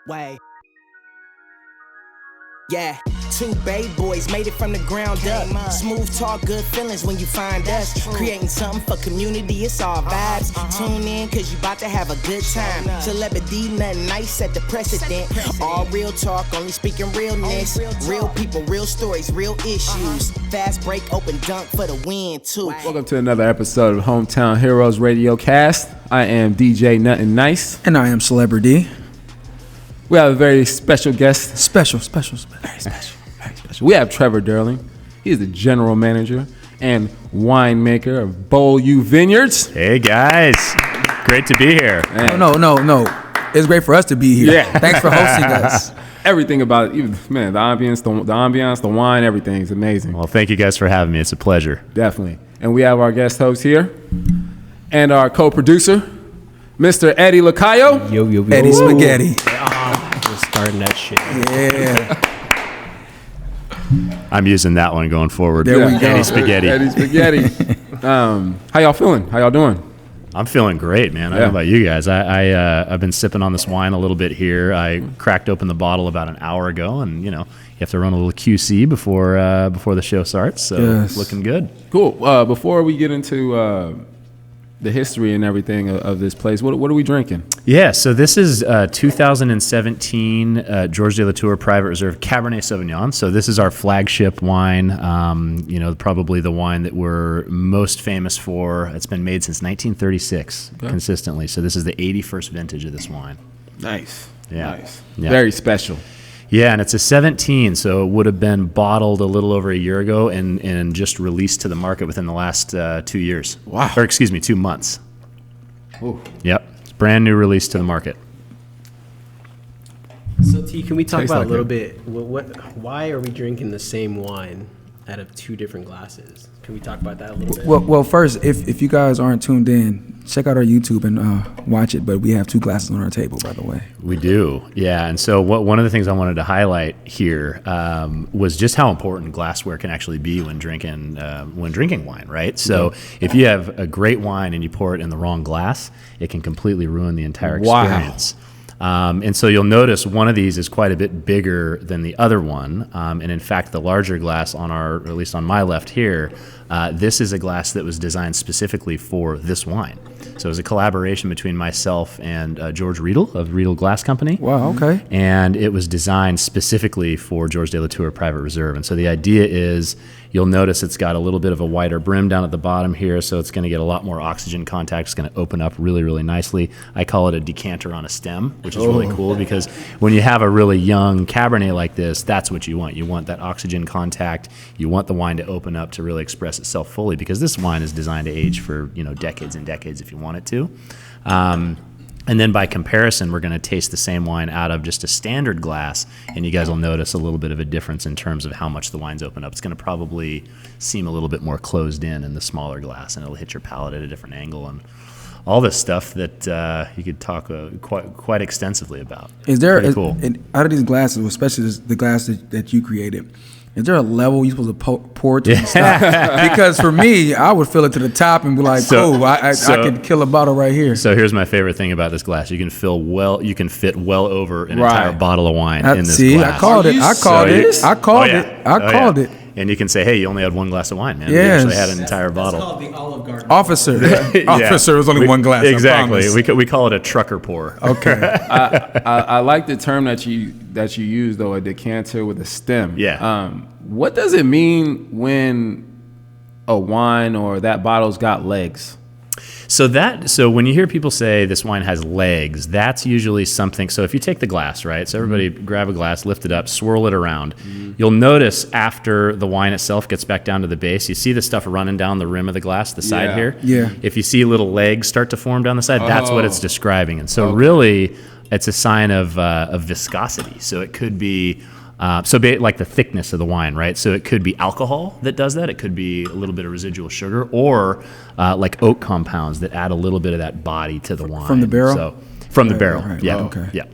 Way. Yeah, two Bay boys made it from the ground up. Smooth talk, good feelings when you find us. Creating something for community, it's all vibes. Tune in, cause you about to have a good time. Celebrity, nothing nice, set the precedent. All real talk, only speaking realness. Real people, real stories, real issues. Fast break, open dunk for the win, too. Welcome to another episode of Hometown Heroes Radio Cast. I am DJ Nothing Nice. And I am Celebrity. We have a very special guest. Very special. Very special. We have Trevor Durling. He is the general manager and winemaker of Bowl U Vineyards. Hey guys, great to be here. No. It's great for us to be here. Yeah. Thanks for hosting us. Everything about it, man, the ambience, the wine, everything is amazing. Well, thank you guys for having me. It's a pleasure. Definitely. And we have our guest host here and our co-producer, Mr. Eddie Lacayo. Yo. Eddie Spaghetti. Just starting that shit. Yeah. I'm using that one going forward. There we go. Eddie Spaghetti. Eddie Spaghetti. How y'all feeling? How y'all doing? I'm feeling great, man. I don't know about you guys. I've been sipping on this wine a little bit here. I cracked open the bottle about an hour ago, and you have to run a little QC before the show starts. So Yes. Looking good. Cool. Before we get into the history and everything of this place, what are we drinking? Yeah, so this is 2017 George de la Tour Private Reserve Cabernet Sauvignon. So this is our flagship wine, probably the wine that we're most famous for. It's been made since 1936 consistently. So this is the 81st vintage of this wine. Nice. Yeah. Nice. Yeah. Very special. Yeah, and it's a 17, so it would have been bottled a little over a year ago and just released to the market within the last 2 years. Wow. Or 2 months. Ooh. Yep. It's brand new release to the market. So T, can we talk Tastes about like a little it. bit? Why are we drinking the same wine out of two different glasses? Can we talk about that a little bit? Well, first, if you guys aren't tuned in, check out our YouTube and watch it. But we have two glasses on our table, by the way. We do, yeah. And so one of the things I wanted to highlight here was just how important glassware can actually be when drinking wine, right? So if you have a great wine and you pour it in the wrong glass, it can completely ruin the entire experience. And so you'll notice one of these is quite a bit bigger than the other one. And in fact, the larger glass or at least on my left here, this is a glass that was designed specifically for this wine. So it was a collaboration between myself and George Riedel of Riedel Glass Company. Wow, okay. And it was designed specifically for George de la Tour Private Reserve. And so the idea is, you'll notice it's got a little bit of a wider brim down at the bottom here, so it's going to get a lot more oxygen contact. It's going to open up really, really nicely. I call it a decanter on a stem, which is really cool because when you have a really young Cabernet like this, that's what you want. You want that oxygen contact. You want the wine to open up to really express itself fully because this wine is designed to age for decades and decades if you want it to. And then by comparison, we're going to taste the same wine out of just a standard glass, and you guys will notice a little bit of a difference in terms of how much the wine's opened up. It's going to probably seem a little bit more closed in the smaller glass, and it'll hit your palate at a different angle, and all this stuff that you could talk quite extensively about. Is there cool. Out of these glasses, especially the glass that you created? Is there a level you're supposed to pour to and stop? Because for me, I would fill it to the top and be like, I could kill a bottle right here. So here's my favorite thing about this glass. You can fit well over an entire bottle of wine in this glass. I called it. And you can say, hey, you only had one glass of wine, man. Yes. You actually had an entire bottle. It's called the Olive Garden. Officer. Officer was only one glass. Exactly. We call it a trucker pour. Okay. I like the term that you use, though, a decanter with a stem. Yeah. What does it mean when a wine or that bottle's got legs? So when you hear people say this wine has legs, that's usually something. So if you take the glass, right? So everybody grab a glass, lift it up, swirl it around. You'll notice after the wine itself gets back down to the base, you see the stuff running down the rim of the glass, the side here. Yeah. If you see little legs start to form down the side, that's what it's describing. And so really, it's a sign of viscosity. So it could be. Like the thickness of the wine, right? So it could be alcohol that does that. It could be a little bit of residual sugar, or like oak compounds that add a little bit of that body to the wine. From the barrel? So from the barrel, right. yeah. Oh, okay. Yeah.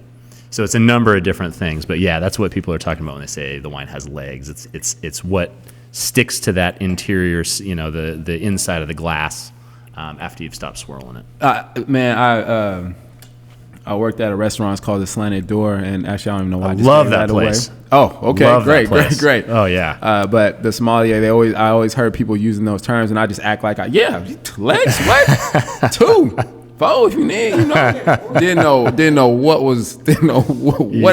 So it's a number of different things, but yeah, that's what people are talking about when they say the wine has legs. It's what sticks to that interior, the inside of the glass after you've stopped swirling it. I worked at a restaurant. It's called the Slanted Door, and actually I don't even know why. I just love gave that away. place. Oh, okay, Love that great, place. great. Oh, yeah. But the sommelier, I always heard people using those terms, and I just act like, legs, what? 2, 4 if you need, didn't know what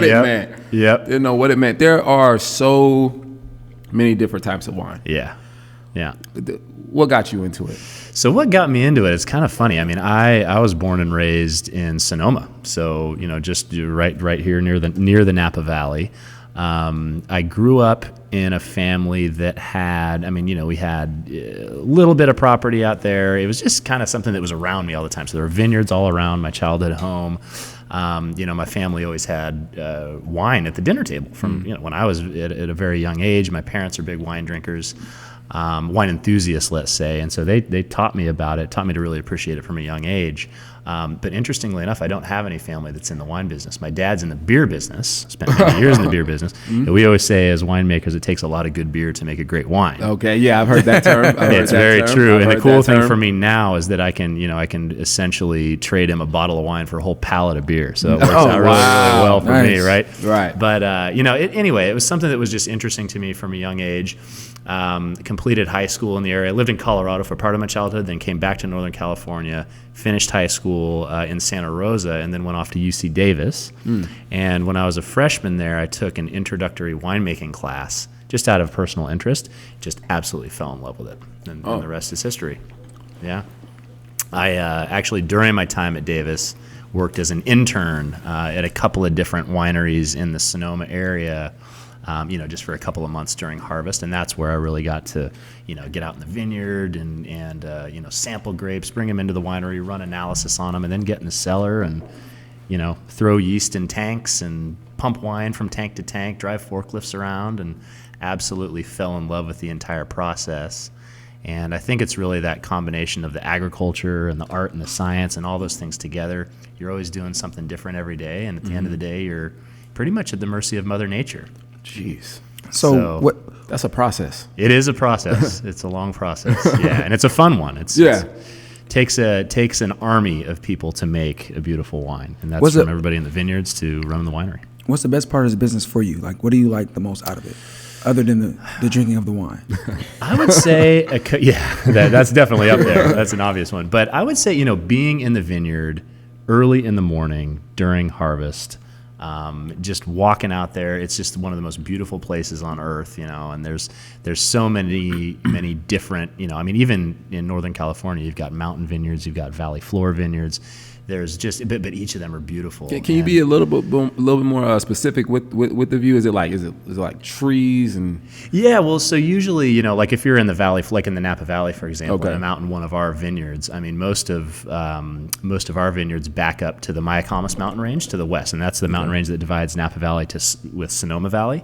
it meant. Yep. Didn't know what it meant. There are so many different types of wine. Yeah. What got you into it? So what got me into it? It's kind of funny. I mean, I was born and raised in Sonoma, so just right here near the Napa Valley. I grew up in a family that had, we had a little bit of property out there. It was just kind of something that was around me all the time. So there were vineyards all around my childhood home. My family always had wine at the dinner table from when I was at a very young age. My parents are big wine drinkers. Wine enthusiasts, let's say, and so they taught me about it, taught me to really appreciate it from a young age. But interestingly enough, I don't have any family that's in the wine business. My dad's in the beer business, spent many years in the beer business. And we always say as winemakers, it takes a lot of good beer to make a great wine. Okay, yeah, I've heard that term. It's very true. And the cool thing for me now is that I can essentially trade him a bottle of wine for a whole pallet of beer. So it works out really well for me, right? Right. But anyway, it was something that was just interesting to me from a young age. Completed high school in the area. I lived in Colorado for part of my childhood, then came back to Northern California, finished high school in Santa Rosa, and then went off to UC Davis. And when I was a freshman there, I took an introductory winemaking class just out of personal interest. Just absolutely fell in love with it. And the rest is history. Yeah. I actually, during my time at Davis, worked as an intern at a couple of different wineries in the Sonoma area. Just for a couple of months during harvest, and that's where I really got to, get out in the vineyard and sample grapes, bring them into the winery, run analysis on them, and then get in the cellar and, throw yeast in tanks and pump wine from tank to tank, drive forklifts around, and absolutely fell in love with the entire process. And I think it's really that combination of the agriculture and the art and the science and all those things together. You're always doing something different every day, and at the end of the day, you're pretty much at the mercy of Mother Nature. Jeez. So what? That's a process. It is a process. It's a long process. Yeah, and it's a fun one. It takes an army of people to make a beautiful wine, and that's from everybody in the vineyards to running the winery. What's the best part of this business for you? Like, what do you like the most out of it, other than the drinking of the wine? I would say, that's definitely up there. That's an obvious one. But I would say, being in the vineyard early in the morning during harvest. Just walking out there, it's just one of the most beautiful places on earth, and there's so many different, even in Northern California, you've got mountain vineyards, you've got valley floor vineyards. There's just, but each of them are beautiful. Can you be a little bit more specific with the view? Is it like trees and? Yeah, well, so usually, like if you're in the valley, like in the Napa Valley, for example, I'm out in one of our vineyards. I mean, most of our vineyards back up to the Mayacamas mountain range to the west, and that's the mountain range that divides Napa Valley with Sonoma Valley.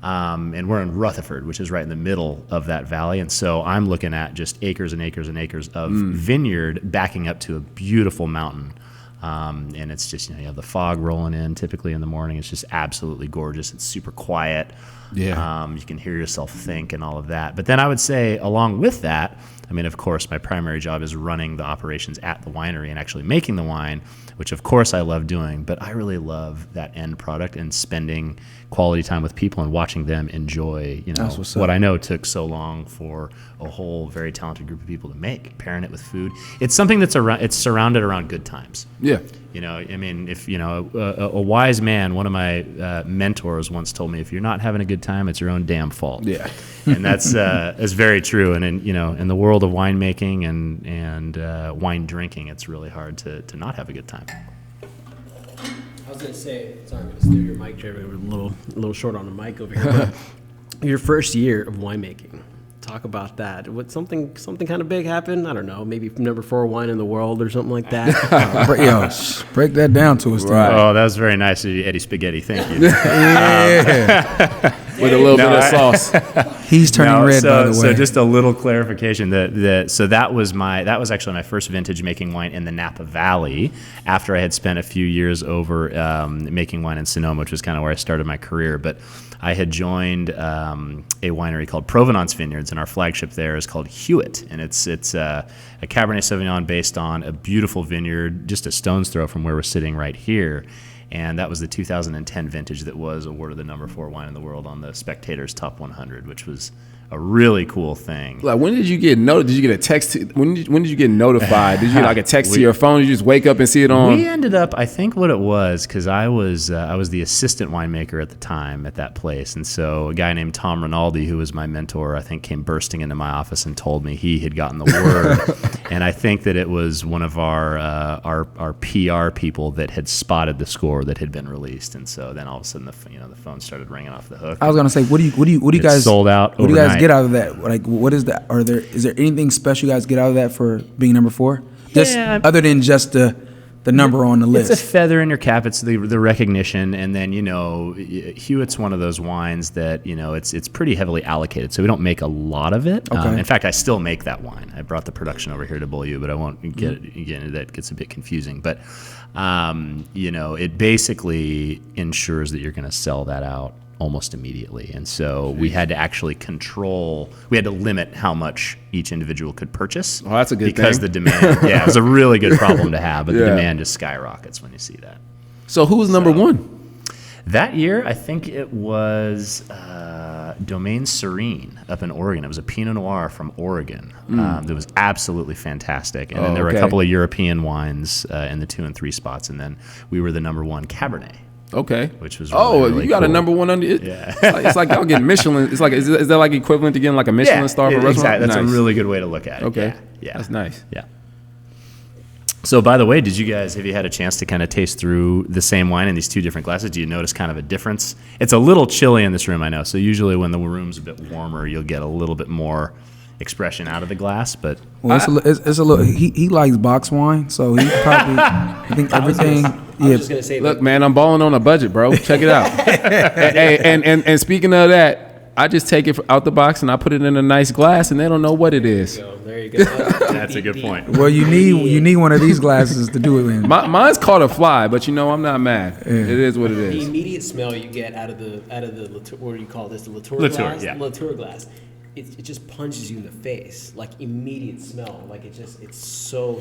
And we're in Rutherford, which is right in the middle of that valley. And so I'm looking at just acres and acres and acres of vineyard backing up to a beautiful mountain. And it's just, you have the fog rolling in typically in the morning. It's just absolutely gorgeous. It's super quiet. Yeah. You can hear yourself think and all of that. But then I would say along with that, of course, my primary job is running the operations at the winery and actually making the wine, which of course I love doing, but I really love that end product and spending quality time with people and watching them enjoy, what I know took so long for a whole very talented group of people to make, pairing it with food. It's something that's it's surrounded around good times. Yeah. If a wise man, one of my mentors once told me, if you're not having a good time, it's your own damn fault. Yeah. And that's very true. And in the world of winemaking and wine drinking, it's really hard to not have a good time. I was gonna say, sorry, I'm gonna steal your mic, Trevor. We're a little short on the mic over here. But your first year of winemaking, talk about that. What something kind of big happened? I don't know, maybe number 4 wine in the world or something like that. Break that down to us. Right. Oh, that was very nice of you, Eddie Spaghetti. Thank you. Yeah. with a little bit of sauce. He's turning red, by the way. So just a little clarification. So that was actually my first vintage making wine in the Napa Valley after I had spent a few years over making wine in Sonoma, which was kind of where I started my career. But I had joined a winery called Provenance Vineyards, and our flagship there is called Hewitt, and it's a Cabernet Sauvignon based on a beautiful vineyard just a stone's throw from where we're sitting right here. And that was the 2010 vintage that was awarded the number 4 wine in the world on the Spectator's Top 100, which was a really cool thing. Like, when did you get Did you get a text? When did you get notified? Did you get like a text to your phone? Did you just wake up and see it on? We ended up, I think what it was, because I was the assistant winemaker at the time at that place, and so a guy named Tom Rinaldi, who was my mentor, I think came bursting into my office and told me he had gotten the word, and I think that it was one of our PR people that had spotted the score that had been released, and so then all of a sudden the phone started ringing off the hook. I was gonna say, what do you guys sold out? What do you guys overnight. get out of that? Like, what is that? Is there anything special you guys get out of that for being number 4? Just other than just the number on the list. It's a feather in your cap. It's the recognition, and then Hewitt's one of those wines that it's pretty heavily allocated, so we don't make a lot of it. Okay. In fact, I still make that wine. I brought the production over here to Beaulieu, but I won't get into that. It gets a bit confusing, but it basically ensures that you're going to sell that out almost immediately, and so we had to actually limit how much each individual could purchase. Oh, that's a good because thing. the demand, it was a really good problem to have, but the demand just skyrockets when you see that. So who was number 1? That year, I think it was Domaine Serene up in Oregon. It was a Pinot Noir from Oregon that was absolutely fantastic. And then there were a couple of European wines in the 2 and 3 spots, and then we were the number 1 Cabernet. Okay. Which was really you got cool. a number 1 under it. Yeah. It's like y'all getting Michelin. It's like is that like equivalent to getting like a Michelin star for a restaurant? Exactly. That's Nice. a really good way to look at it. Okay. Yeah. That's nice. Yeah. So, by the way, have you had a chance to kind of taste through the same wine in these 2 different glasses? Do you notice kind of a difference? It's a little chilly in this room, I know. So usually when the room's a bit warmer, you'll get a little bit more expression out of the glass. But Well, it's a little. He likes box wine, so he probably. I think everything. I was just gonna say, Look, man, I'm balling on a budget, bro. Check it out. and speaking of that, I just take it out the box and I put it in a nice glass, and they don't know what it is. there you go. that's a good point. Well, you need one of these glasses to do it in. Mine's caught a fly, but I'm not mad. It is what it The is. immediate smell you get out of the Latour, what do you call this? The Latour Latour, glass. yeah. Latour glass. It just punches you in the face, like immediate smell. Like it's so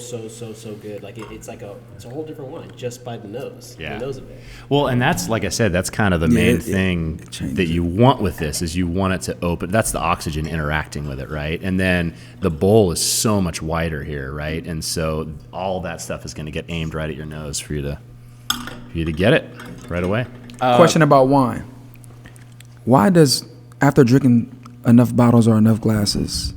good. Like it's a whole different wine just by the nose. Yeah. The nose of it. Well, and that's, like I said, that's kind of the main thing that you want with this is you want it to open. That's the oxygen interacting with it, right? And then the bowl is so much wider here, right? And so all that stuff is going to get aimed right at your nose for you to get it right away. Question about wine. Why does, after drinking enough bottles or enough glasses,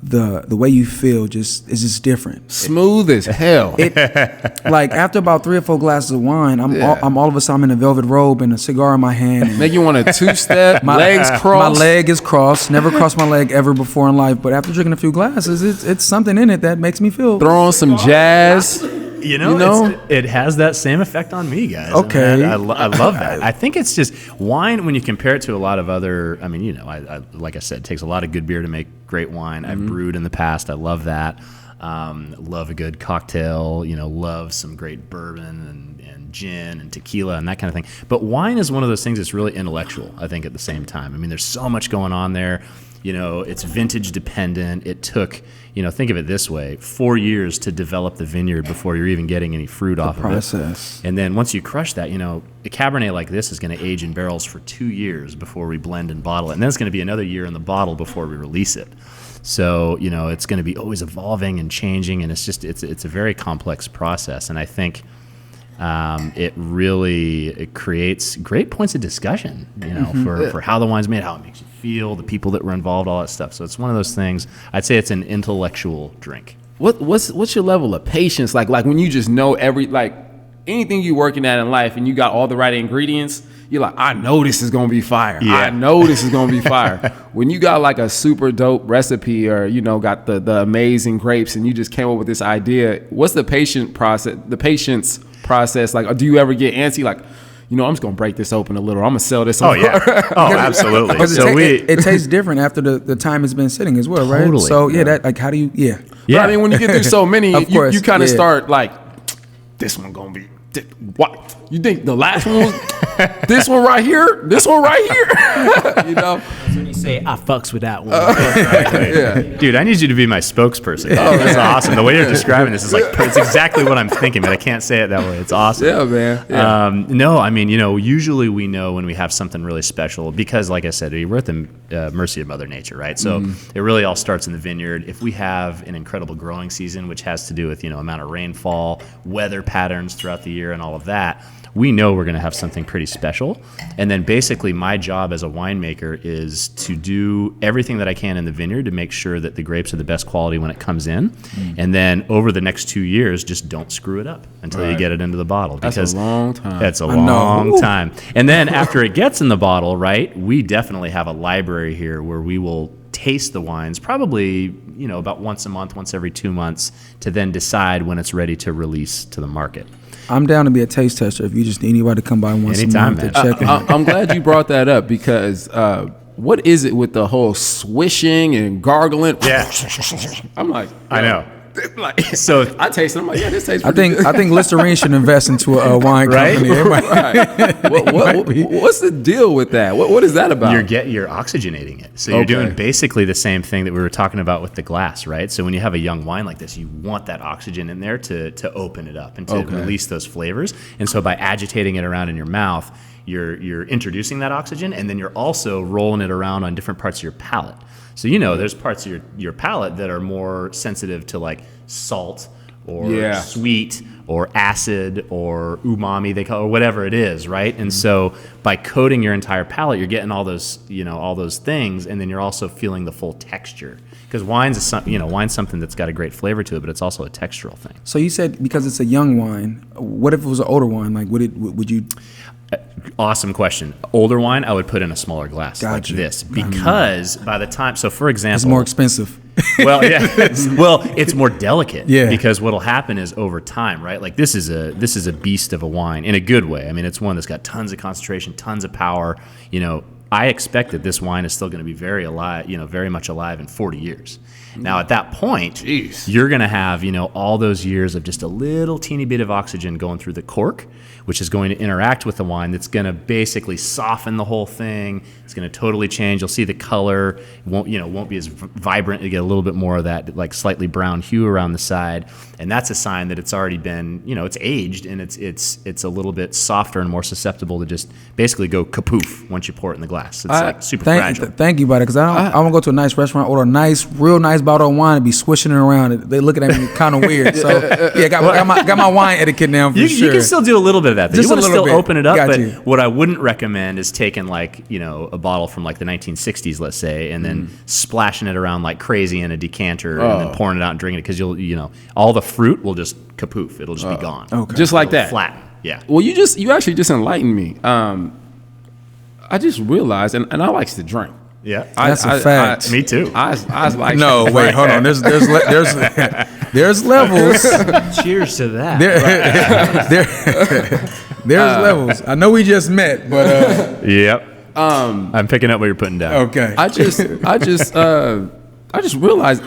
the way you feel is just different? Smooth as hell. Like after about 3 or 4 glasses of wine, I'm all of a sudden in a velvet robe and a cigar in my hand. And Make you want to 2-step, legs crossed. my leg is crossed. Never crossed my leg ever before in life, but after drinking a few glasses, it's something in it that makes me feel. Throw on some jazz. It has that same effect on me, guys. Okay. And I love that. I think it's just wine when you compare it to a lot of other. I mean, I like I said, it takes a lot of good beer to make great wine. I've brewed in the past. I love that. Love a good cocktail. Love some great bourbon and gin and tequila and that kind of thing. But wine is one of those things that's really intellectual, I think, at the same time. I mean, there's so much going on there. It's vintage dependent. It took, think of it this way, 4 years to develop the vineyard before you're even getting any fruit off of it. Process. And then once you crush that, a Cabernet like this is going to age in barrels for 2 years before we blend and bottle it. And then it's going to be another year in the bottle before we release it. So, it's going to be always evolving and changing. And it's a very complex process. And I think it creates great points of discussion, for how the wine's made, how it makes you feel, the people that were involved, all that stuff. So it's one of those things. I'd say it's an intellectual drink. What's your level of patience like when you just know anything you're working at in life and you got all the right ingredients, you're like, I know this is gonna be fire. Yeah. I know this is gonna be fire. When you got like a super dope recipe or got the amazing grapes and you just came up with this idea, what's the patience process like? Or do you ever get antsy like, I'm just gonna break this open a little. I'm gonna sell this. Oh yeah. Oh, absolutely. Because So it tastes different after the time it's been sitting as well, right? Totally. So that like how do you Yeah. But, I mean, when you get through so many, Of course, you kind of yeah. start like, this one gonna be. What you think the last one was? This one right here. This one right here. That's when you say, I fucks with that one. Yeah. Dude, I need you to be my spokesperson. This is awesome. The way you're describing this is like, it's exactly what I'm thinking, but I can't say it that way. It's awesome. Yeah, man. Yeah. No, I mean, usually we know when we have something really special because, like I said, we're at the mercy of Mother Nature, right? So it really all starts in the vineyard. If we have an incredible growing season, which has to do with, amount of rainfall, weather patterns throughout the year and all of that, we know we're going to have something pretty special. And then basically my job as a winemaker is to do everything that I can in the vineyard to make sure that the grapes are the best quality when it comes in. And then over the next 2 years, just don't screw it up until you get it into the bottle. That's because a long time. That's a long time. And then after it gets in the bottle, right, we definitely have a library here where we will taste the wines probably, about once a month, once every 2 months, to then decide when it's ready to release to the market. I'm down to be a taste tester if you just need anybody to come by once Anytime, a month man. to check it. I'm glad you brought that up because what is it with the whole swishing and gargling? Yeah. I'm like, I know. Like, So I taste it. I'm like, yeah, this tastes I pretty good. think Listerine should invest into a wine Right? company. It might- Right. What's the deal with that? What is that about? you're oxygenating it. So you're Okay. doing basically the same thing that we were talking about with the glass, right? So when you have a young wine like this, you want that oxygen in there to open it up and to release those flavors. And so by agitating it around in your mouth, you're introducing that oxygen, and then you're also rolling it around on different parts of your palate. So there's parts of your palate that are more sensitive to like salt or sweet or acid or umami, they call it, or whatever it is, right? And so by coating your entire palate, you're getting all those things, and then you're also feeling the full texture. Because wine's something that's got a great flavor to it, but it's also a textural thing. So you said because it's a young wine. What if it was an older wine? Like, would you? Awesome question. Older wine, I would put in a smaller glass like Gotcha. this, because by the time, so for example, It's more expensive. well, yeah, it's more delicate. Yeah. Because what'll happen is over time, right? Like this is a beast of a wine in a good way. I mean, it's one that's got tons of concentration, tons of power. I expect that this wine is still going to be very alive, very much alive in 40 years. Now, at that point, you're going to have, all those years of just a little teeny bit of oxygen going through the cork, which is going to interact with the wine. That's going to basically soften the whole thing. It's going to totally change. You'll see the color won't be as vibrant. You get a little bit more of that like slightly brown hue around the side, and that's a sign that it's already been, it's aged, and it's a little bit softer and more susceptible to just basically go kapoof once you pour it in the glass. It's like super fragile. Thank you, buddy. Because I want to go to a nice restaurant, order a real nice bottle of wine, and be swishing it around. They looking at me kind of weird. So got my wine etiquette now for sure. You can still do a little bit of that. Just you want a to little still bit. open it up, Got but you. what I wouldn't recommend is taking like a bottle from like the 1960s, let's say, and then splashing it around like crazy in a decanter and then pouring it out and drinking it, because you'll all the fruit will just kapoof. It'll just be gone. Okay. Just like that. Flat. Yeah. Well, you actually just enlightened me. I just realized, and I likes to drink. Yeah. That's a fact. Me too. I was like, No, wait, hold on. There's levels. Cheers to that. There's levels. I know we just met, but Yep. I'm picking up what you're putting down. okay. I just realized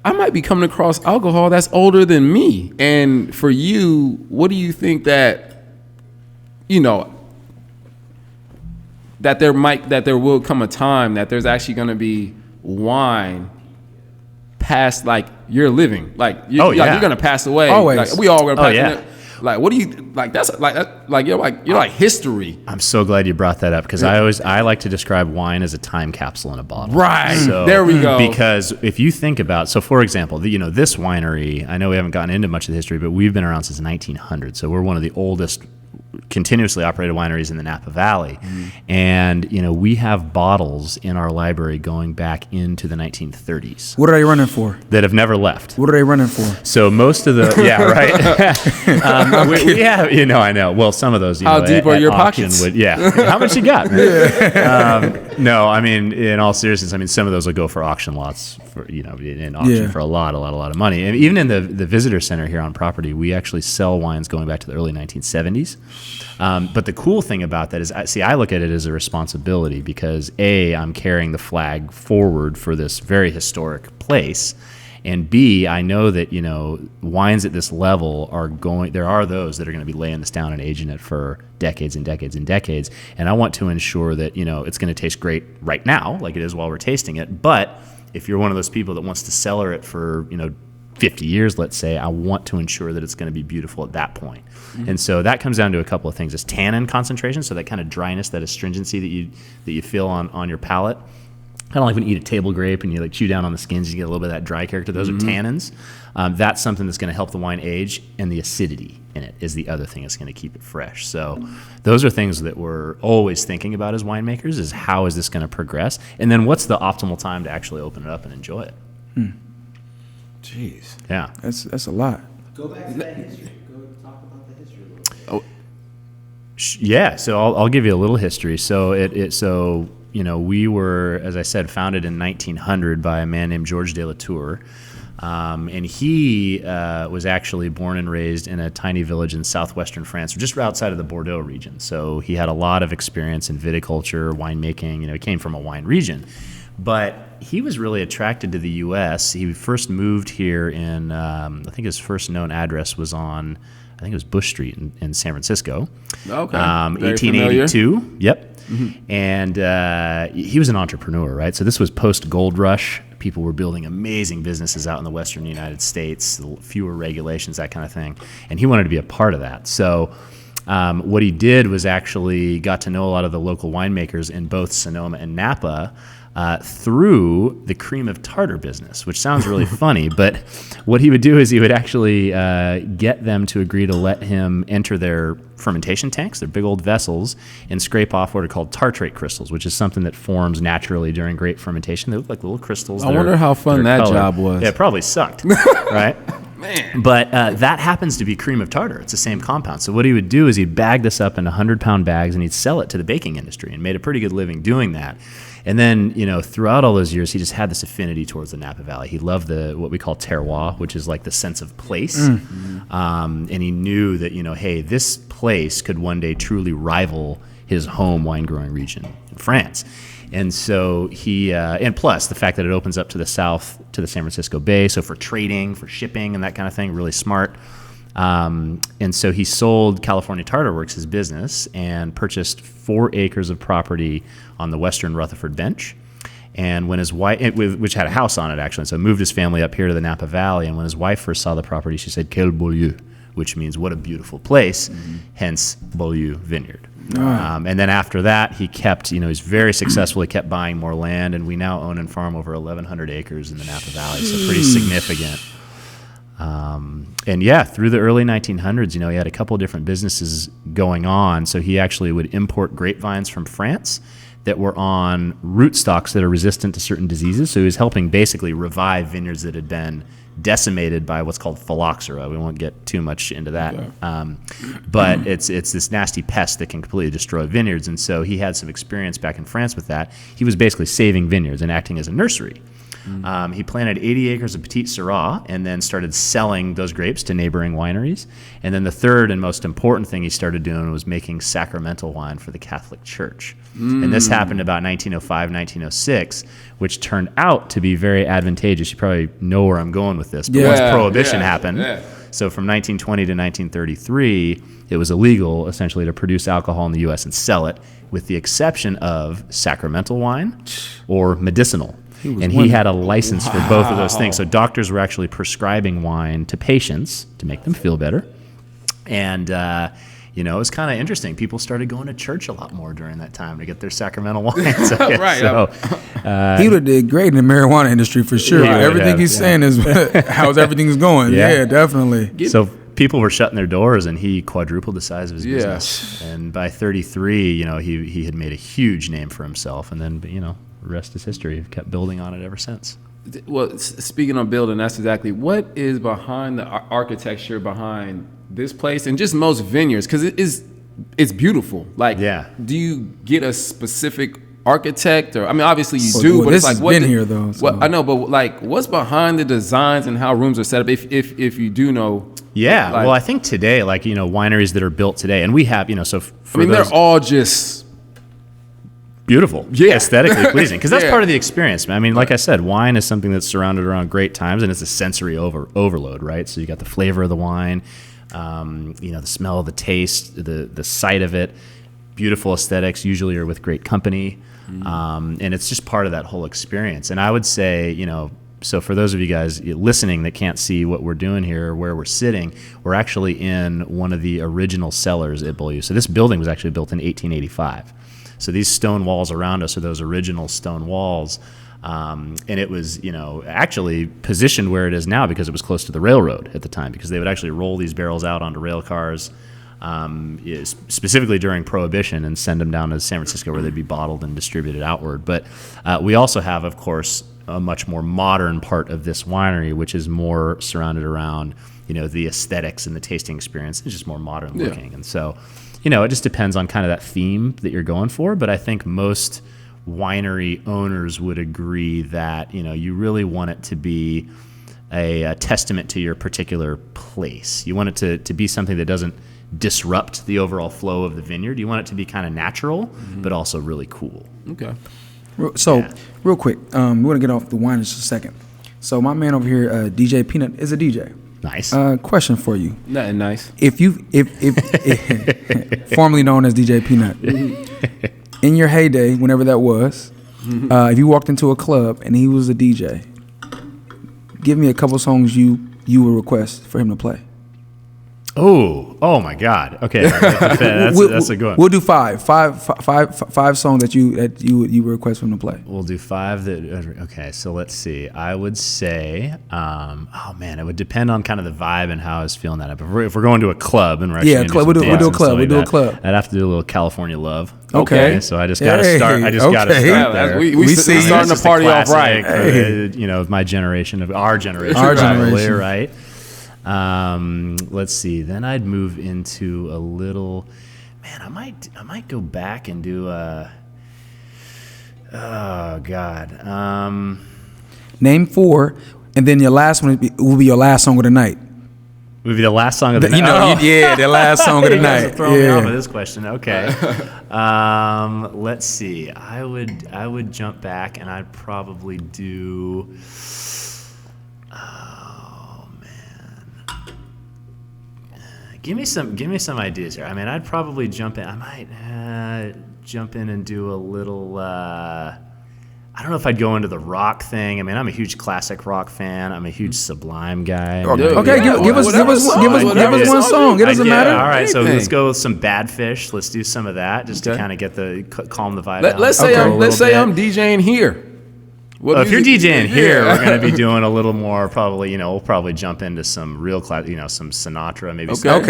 I might be coming across alcohol that's older than me. And for you, what do you think that that there will come a time that there's actually going to be wine past like you're living, like you're going to pass away. Always. Like, we all going to pass yeah. away. Like, what do you like? That's like you're like history. I'm so glid you brought that up, because I like to describe wine as a time capsule in a bottle. Right. So, There we go. Because if you think about, so for example, this winery, I know we haven't gotten into much of the history, but we've been around since 1900. So we're one of the oldest continuously operated wineries in the Napa Valley. And, we have bottles in our library going back into the 1930s What are they running for? that have never left. What are they running for? So most of the, yeah, right. We have, I know. Well, some of those, How deep are at your auction pockets? yeah. How much you got, man? No, I mean, in all seriousness, some of those will go for auction lots for, in auction for a lot of money. And even in the visitor center here on property, we actually sell wines going back to the early 1970s. But the cool thing about that is, I look at it as a responsibility because A, I'm carrying the flag forward for this very historic place. And B, I know that, wines at this level there are those that are going to be laying this down and aging it for decades and decades and decades. And I want to ensure that, it's going to taste great right now, like it is while we're tasting it. But if you're one of those people that wants to cellar it for, 50 years, let's say, I want to ensure that it's going to be beautiful at that point. Mm-hmm. And so that comes down to a couple of things. It's tannin concentration, so that kind of dryness, that astringency that you feel on your palate. Kind of like when you eat a table grape and you chew down on the skins, you get a little bit of that dry character. Those are tannins. That's something that's going to help the wine age, and the acidity in it is the other thing that's going to keep it fresh. So those are things that we're always thinking about as winemakers, is how is this going to progress? And then what's the optimal time to actually open it up and enjoy it? Jeez. Yeah. That's a lot. Go back to that history. Go talk about the history a little bit. Yeah, so I'll give you a little history. So we were, as I said, founded in 1900 by a man named Georges de la Tour. And he was actually born and raised in a tiny village in southwestern France, just outside of the Bordeaux region. So he had a lot of experience in viticulture, winemaking. He came from a wine region. But he was really attracted to the U.S. He first moved here in, I think his first known address was on, I think it was Bush Street in San Francisco. Okay. 1882. Familiar. Yep. Mm-hmm. And he was an entrepreneur, right? So this was post-gold rush. People were building amazing businesses out in the western United States, fewer regulations, that kind of thing. And he wanted to be a part of that. So what he did was actually got to know a lot of the local winemakers in both Sonoma and Napa through the cream of tartar business, which sounds really funny, but what he would do is he would actually get them to agree to let him enter their fermentation tanks, their big old vessels, and scrape off what are called tartrate crystals, which is something that forms naturally during grape fermentation. They look like little crystals. I wonder how fun that job was. Yeah, it probably sucked, right? Man. But that happens to be cream of tartar. It's the same compound. So what he would do is he'd bag this up in 100-pound bags and he'd sell it to the baking industry and made a pretty good living doing that. And then, throughout all those years, he just had this affinity towards the Napa Valley. He loved what we call terroir, which is like the sense of place. Mm-hmm. And he knew that, hey, this place could one day truly rival his home wine growing region in France. And so and plus the fact that it opens up to the south, to the San Francisco Bay, so for trading, for shipping and that kind of thing, really smart. And so he sold California Tartar Works, his business, and purchased 4 acres of property on the western Rutherford Bench. And when his wife, which had a house on it actually, so moved his family up here to the Napa Valley. And when his wife first saw the property, she said, "Quel beau lieu," which means what a beautiful place, hence Beaulieu Vineyard. And then after that, he kept, he's very successful. He kept buying more land, and we now own and farm over 1,100 acres in the Napa Valley, so pretty significant. And yeah, through the early 1900s, he had a couple of different businesses going on. So he actually would import grapevines from France that were on rootstocks that are resistant to certain diseases. So he was helping basically revive vineyards that had been decimated by what's called phylloxera. We won't get too much into that. Yeah. But it's this nasty pest that can completely destroy vineyards. And so he had some experience back in France with that. He was basically saving vineyards and acting as a nursery. He planted 80 acres of Petit Syrah and then started selling those grapes to neighboring wineries. And then the third and most important thing he started doing was making sacramental wine for the Catholic Church. And this happened about 1905, 1906, which turned out to be very advantageous. You probably know where I'm going with this. But once Prohibition happened, so from 1920 to 1933, it was illegal essentially to produce alcohol in the U.S. and sell it, with the exception of sacramental wine or medicinal. He had a license for both of those things. So doctors were actually prescribing wine to patients to make them feel better. And, it was kind of interesting. People started going to church a lot more during that time to get their sacramental wines. Right. So, he would have did great in the marijuana industry for sure. Yeah, everything he's saying is how's everything's going. Yeah, definitely. So people were shutting their doors, and he quadrupled the size of his business. And by 33, he had made a huge name for himself. And then, the rest is history. We've kept building on it ever since. Well, speaking of building, that's exactly what is behind the architecture behind this place and just most vineyards, because it's beautiful. Like, do you get a specific architect, or I mean, obviously you do, well, but this it's like has what been here, though, so. What, I know, but like, what's behind the designs and how rooms are set up? If you do know, Yeah, like, well, I think today, like, you know, wineries that are built today, and we have, you know, so for I mean, those, they're all just beautiful, aesthetically pleasing, because that's Yeah. part of the experience. I mean, like I said, wine is something that's surrounded around great times, and it's a sensory overload, right? So you got the flavor of the wine, you know, the smell, the taste, the sight of it, beautiful aesthetics, usually are with great company, and it's just part of that whole experience. And I would say, you know, so for those of you guys listening that can't see what we're doing here, where we're sitting, we're actually in one of the original cellars at Beaulieu. So this building was actually built in 1885. So these stone walls around us are those original stone walls. And it was, you know, actually positioned where it is now because it was close to the railroad at the time, because they would actually roll these barrels out onto rail cars, specifically during Prohibition, and send them down to San Francisco where they'd be bottled and distributed outward. But we also have, of course, a much more modern part of this winery, which is more surrounded around, you know, the aesthetics and the tasting experience. It's just more modern looking. And so, you know, it just depends on kind of that theme that you're going for. But I think most winery owners would agree that, you know, you really want it to be a testament to your particular place. You want it to be something that doesn't disrupt the overall flow of the vineyard. You want it to be kind of natural, but also really cool. okay. So, real quick, we want to get off the wine in just a second. So, my man over here, DJ Peanut, is a DJ. Nice. Question for you: Nothing nice. if formerly known as DJ Peanut, in your heyday, whenever that was, if you walked into a club and he was a DJ, give me a couple songs you would request for him to play. Oh my God. Okay, that's a good one. We'll do five songs that you would request for him to play. We'll do five okay, so let's see. I would say, oh man, it would depend on kind of the vibe and how I was feeling that. If we're going to a club and we're actually gonna club, we'll do a club. We'll do a club. I'd have to do a little California Love. Okay. So I just gotta start. Gotta start there. We starting the party off right. You know, of my generation, of our generation, right? Let's see. Then I'd move into a little. Man, I might go back and do a. Oh God. Name four, and then your last one will be your last song of the night. Would be the last song of the night. The last song of the night. Throw me off with this question. Okay. Let's see. I would jump back and I'd probably do. Oh man. Give me some ideas here. I mean, I'd probably jump in. I might jump in and do a little. I don't know if I'd go into the rock thing. I mean, I'm a huge classic rock fan. I'm a huge Sublime guy. Okay, give us one song. It doesn't matter. All right, so let's go with some Bad Fish. Let's do some of that just to kind of get calm the vibe down. Let's say I'm DJing here. Well, if you're DJing here, we're going to be doing a little more probably, we'll probably jump into some real class, some Sinatra, maybe some,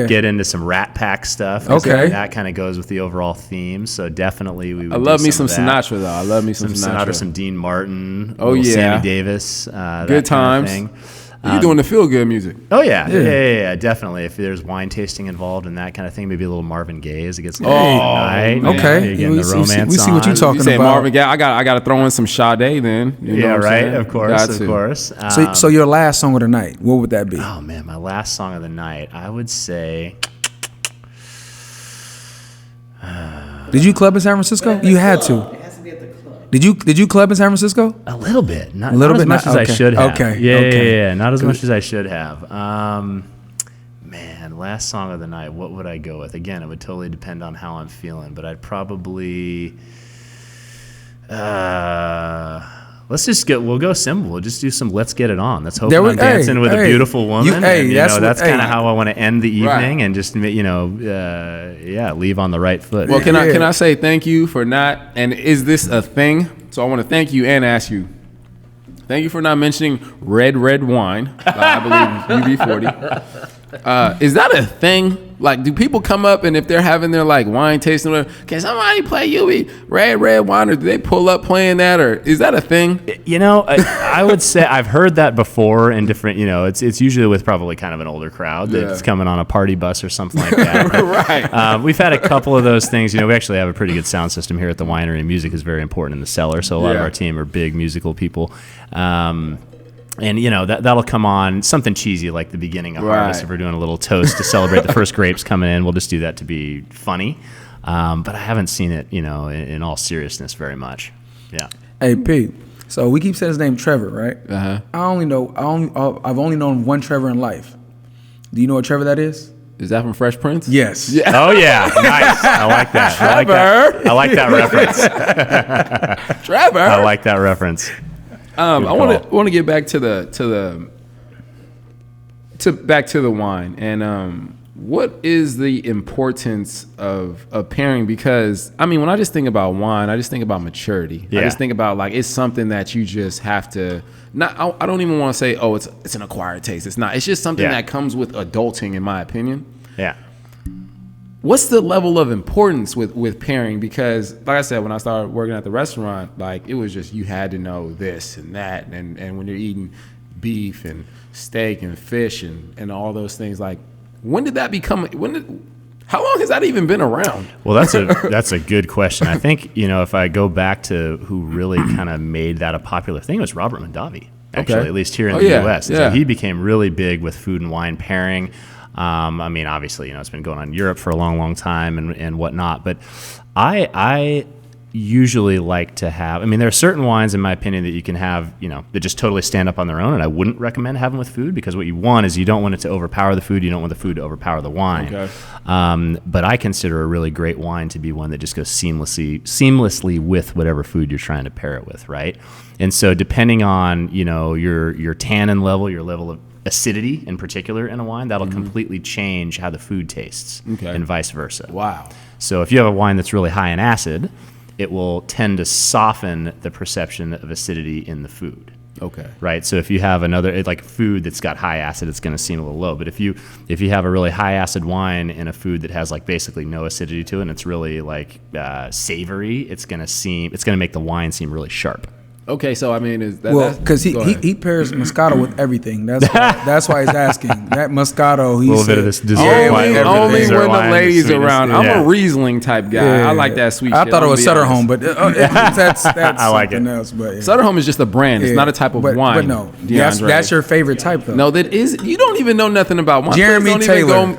get into some Rat Pack stuff. Okay. That kind of goes with the overall theme. So definitely we would I love do me some of that. Sinatra, though. I love me some Sinatra. Some Dean Martin. Oh, yeah. Sammy Davis. Good times. Kind of thing. You're doing the feel-good music. Oh, yeah, definitely. If there's wine tasting involved and that kind of thing, maybe a little Marvin Gaye as it gets late at night. Okay. You're getting the romance we see what you're talking about. Marvin Gaye. I got to throw in some Sade then. You know what I'm saying? Of course. So your last song of the night, what would that be? Oh, man, my last song of the night, I would say... Did you club in San Francisco? You had to. Did you club in San Francisco? A little bit, not as much as I should have. Okay. Yeah, not as much as I should have. Man, last song of the night. What would I go with? Again, it would totally depend on how I'm feeling, but I'd probably. We'll go simple. We'll just do some "Let's Get It On." Let's hope I'm dancing with a beautiful woman. That's kind of how I want to end the evening, and just leave on the right foot. Well, can I say thank you for not? And is this a thing? So I want to thank you and ask you. Thank you for not mentioning red wine. I believe UB40. Is that a thing? Like, do people come up and if they're having their like wine tasting, or can somebody play you red wine, or do they pull up playing that, or is that a thing? You know, I would say I've heard that before in different. You know, it's usually with probably kind of an older crowd that's coming on a party bus or something like that. Right. We've had a couple of those things. You know, we actually have a pretty good sound system here at the winery. Music is very important in the cellar, so a lot of our team are big musical people. And, you know, that'll come on something cheesy like the beginning of harvest. If we're doing a little toast to celebrate the first grapes coming in, we'll just do that to be funny. But I haven't seen it, you know, in all seriousness very much. Yeah. Hey, Pete. So we keep saying his name Trevor, right? Uh-huh. I've only known one Trevor in life. Do you know what Trevor that is? Is that from Fresh Prince? Yes. Yeah. Oh, yeah. Nice. I like that. Trevor. I like that reference. Trevor. I like that reference. I want to get back to the wine, and what is the importance of pairing? Because I mean, when I just think about wine, I just think about maturity. I just think about like it's something that you just have to. I don't even want to say, oh, it's an acquired taste. It's not. It's just something that comes with adulting, in my opinion. Yeah. What's the level of importance with pairing? Because, like I said, when I started working at the restaurant, like it was just you had to know this and that, and when you're eating beef and steak and fish and all those things, like when did that become? How long has that even been around? Well, that's a good question. I think, you know, if I go back to who really kind of made that a popular thing, it was Robert Mondavi, actually, at least here in the U.S. So he became really big with food and wine pairing. I mean, obviously, you know, it's been going on in Europe for a long, long time and whatnot. But I usually like to have, I mean, there are certain wines, in my opinion, that you can have, you know, that just totally stand up on their own. And I wouldn't recommend having with food, because what you want is you don't want it to overpower the food. You don't want the food to overpower the wine. Okay. But I consider a really great wine to be one that just goes seamlessly with whatever food you're trying to pair it with, right? And so depending on, you know, your tannin level, your level of acidity in particular in a wine, that'll completely change how the food tastes, and vice versa. Wow. So if you have a wine that's really high in acid, it will tend to soften the perception of acidity in the food. Okay. Right. So if you have another, like food that's got high acid, it's going to seem a little low. But if you have a really high acid wine in a food that has like basically no acidity to it, and it's really like savory, it's going to make the wine seem really sharp. Okay, so I mean, is that because he pairs Moscato with everything. That's why he's asking that Moscato. He's a little bit of this dessert wine. Only when the ladies around. I'm a Riesling type guy. I like that sweet. I thought it was Sutterholm, but that's I like something it. else. But Sutterholm is just a brand. It's not a type of wine. But no, that's your favorite type though. No, that is. You don't even know nothing about wine. Jeremy Taylor.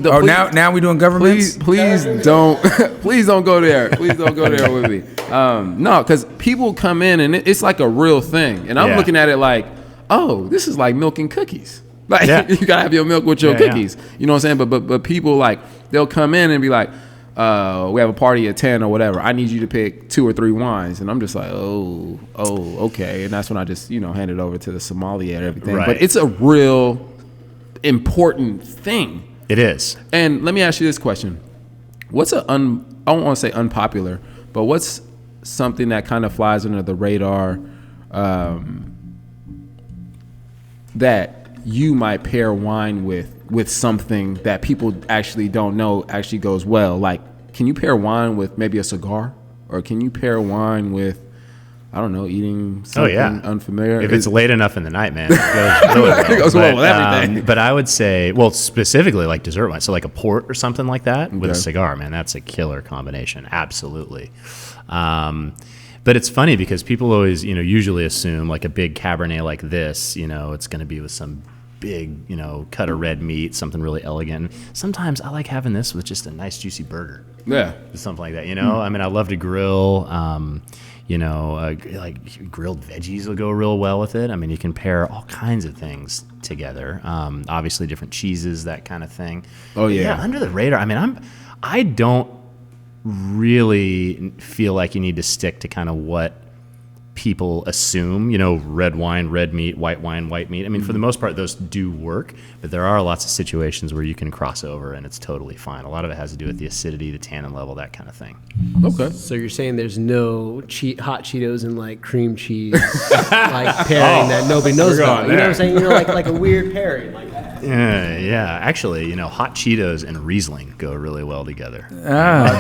Now we doing governments. Please don't go there. Please don't go there with me. No, because people come in and it's like a real thing, and I'm looking at it like, oh, this is like milk and cookies. Like you gotta have your milk with your cookies. You know what I'm saying? But people like they'll come in and be like, we have a party at 10 or whatever. I need you to pick 2 or 3 wines, and I'm just like, oh, okay. And that's when I just hand it over to the sommelier and everything. Right. But it's a real important thing. It is. And let me ask you this question: what's I don't want to say unpopular, but what's something that kind of flies under the radar that you might pair wine with something that people actually don't know actually goes well? Like, can you pair wine with maybe a cigar, or can you pair wine with, I don't know, eating something unfamiliar? If it's late enough in the night, man, it goes well with everything. But I would say, well, specifically like dessert wine, so like a port or something like that with a cigar, man, that's a killer combination. Absolutely. But it's funny because people always, usually assume like a big Cabernet like this, it's going to be with some big, cut of red meat, something really elegant. Sometimes I like having this with just a nice juicy burger. Yeah. Something like that, I mean, I love to grill, like grilled veggies will go real well with it. I mean, you can pair all kinds of things together. Obviously different cheeses, that kind of thing. Oh yeah. Yeah, under the radar. I mean, I don't really feel like you need to stick to kind of what people assume, red wine, red meat, white wine, white meat. I mean, for the most part, those do work, but there are lots of situations where you can cross over and it's totally fine. A lot of it has to do with the acidity, the tannin level, that kind of thing. Okay. So you're saying there's no hot Cheetos and like cream cheese like pairing that nobody knows about. You know what I'm saying? Like a weird pairing like that. Yeah. Actually, hot Cheetos and Riesling go really well together. Wow.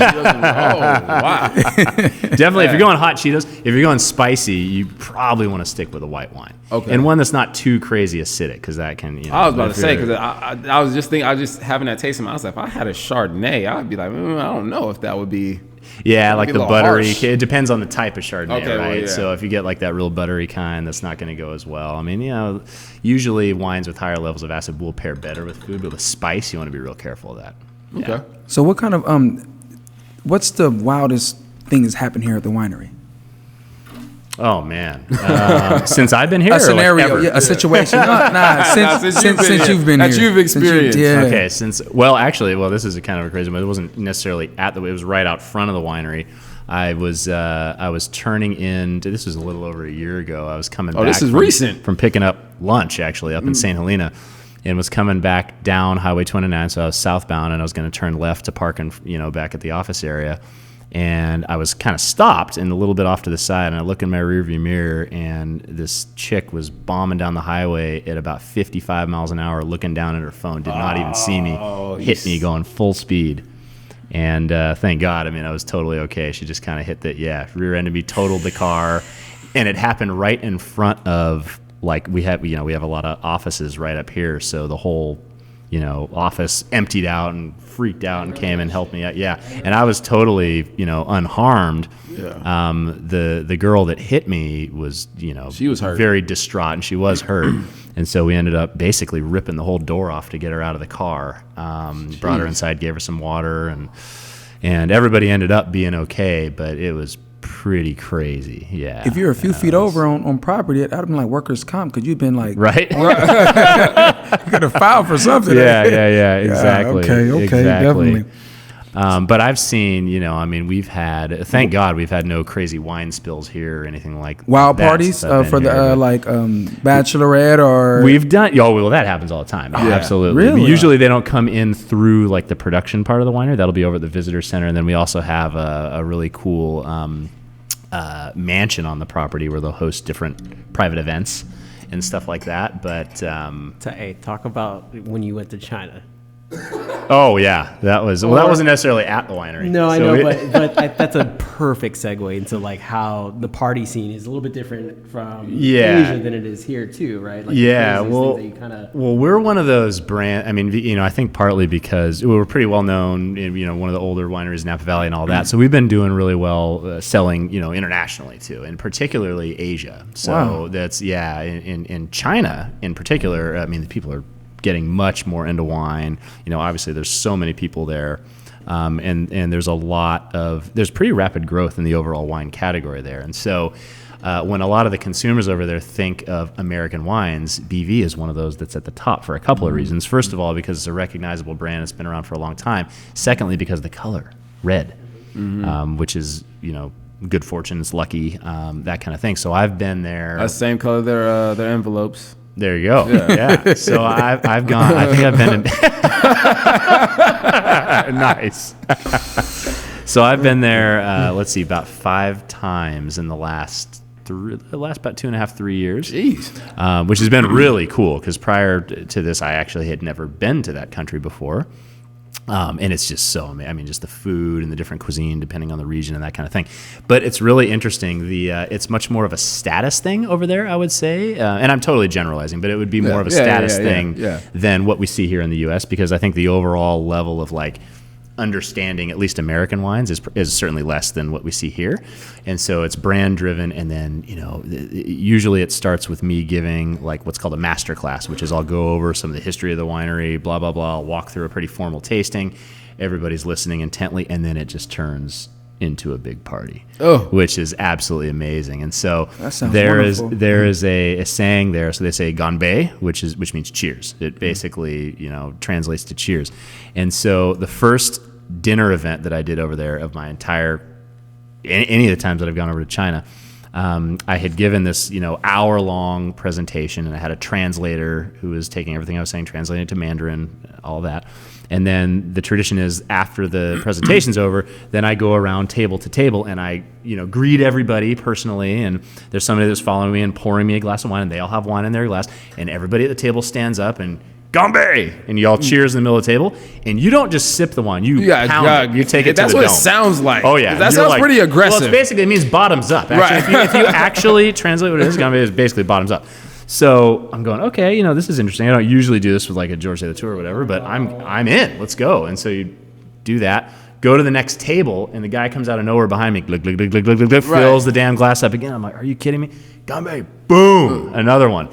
Definitely, if you're going hot Cheetos, if you're going spicy, you probably want to stick with a white wine. Okay. And one that's not too crazy acidic, because that can, I was about to say, because I was just thinking, I was just having that taste in my mouth. I was like, if I had a Chardonnay, I'd be like, I don't know if that would be. Yeah, like the buttery. Harsh. It depends on the type of Chardonnay, Okay, right? well, yeah. So if you get like that real buttery kind, that's not going to go as well. I mean, usually wines with higher levels of acid will pair better with food, but with spice, you want to be real careful of that. Okay. So what kind of what's the wildest thing that's happened here at the winery? Oh man, since I've been here, A scenario, a situation. Since you've been here. That you've experienced. Okay, actually, this is a kind of a crazy one. It wasn't necessarily it was right out front of the winery. I was turning in. This was a little over a year ago. I was coming back. This is recent. From picking up lunch actually up in St. Helena, and was coming back down Highway 29. So I was southbound, and I was going to turn left to park back at the office area. And I was kind of stopped and a little bit off to the side, and I look in my rearview mirror, and this chick was bombing down the highway at about 55 miles an hour, looking down at her phone, did not even see me, hit me going full speed. And thank God, I was totally okay. She just kind of hit rear-ended me, totaled the car, and it happened right in front of, we have a lot of offices right up here, so the whole office emptied out and freaked out and came and helped me out. Yeah. And I was totally, unharmed. Yeah. The girl that hit me was, she was hurt. Very distraught, and she was hurt. And so we ended up basically ripping the whole door off to get her out of the car. Brought her inside, gave her some water, and everybody ended up being okay, but it was pretty crazy. Yeah. If you're a few feet over on property, I'd have been like workers' comp, because you've been like, right. You could have filed for something. Yeah, exactly. Okay, exactly. Definitely. But I've seen, we've had, thank God, we've had no crazy wine spills here or anything like wild that parties since I've for been the here. bachelorette or We've done. That happens all the time. Absolutely. Really? Usually they don't come in through like the production part of the winery. That'll be over at the visitor center, and then we also have a really cool mansion on the property where they'll host different private events and stuff like that. But Hey, talk about when you went to China. oh yeah, that wasn't necessarily at the winery. No, I know, but that's a perfect segue into like how the party scene is a little bit different from Asia than it is here too, right? Like we're one of those brand. I think partly because we're pretty well known in one of the older wineries in Napa Valley and all that. So we've been doing really well selling internationally too, and particularly Asia. So that's in China in particular. The people are getting much more into wine. Obviously there's so many people there, and there's there's pretty rapid growth in the overall wine category there. And so when a lot of the consumers over there think of American wines, BV is one of those that's at the top for a couple of reasons. First of all, because it's a recognizable brand, it's been around for a long time. Secondly, because the color, red, which is, good fortune, it's lucky, that kind of thing. So I've been there. That's the same color their envelopes. There you go. Yeah. So I've gone. I think I've been in. Nice. So I've been there. Let's see, about 5 times in the last about 2.5, 3 years. Jeez. Which has been really cool, because prior to this, I actually had never been to that country before. And it's just so amazing. Just the food and the different cuisine, depending on the region and that kind of thing. But it's really interesting. It's much more of a status thing over there, I would say. And I'm totally generalizing, but it would be more of a status thing than what we see here in the U.S., because I think the overall level of understanding at least American wines is certainly less than what we see here. And so it's brand driven, and then usually it starts with me giving what's called a master class, which is I'll go over some of the history of the winery, blah blah blah. I'll walk through a pretty formal tasting, everybody's listening intently, and then it just turns into a big party, which is absolutely amazing. And so there is a saying there. So they say "ganbei," which means cheers. It basically translates to cheers. And so the first dinner event that I did over there of my entire any of the times that I've gone over to China, I had given this hour-long presentation, and I had a translator who was taking everything I was saying, translating it to Mandarin, all that. And then the tradition is, after the presentation's over, then I go around table to table and I, greet everybody personally. And there's somebody that's following me and pouring me a glass of wine, and they all have wine in their glass. And everybody at the table stands up and Gambé, and you all cheers in the middle of the table, and you don't just sip the wine, you pound it, you take it to the dome. That's what it sounds like. Oh yeah, that sounds pretty aggressive. Well, basically it means bottoms up. Actually, Right. if you actually translate what it is, Gambé is basically bottoms up. So I'm going, okay, this is interesting. I don't usually do this with like a George de la Tour or whatever, but I'm in. Let's go. And so you do that. Go to the next table, and the guy comes out of nowhere behind me, glug, glug, glug, glug, glug, glug, fills the damn glass up again. I'm like, are you kidding me? Gambé, boom, another one.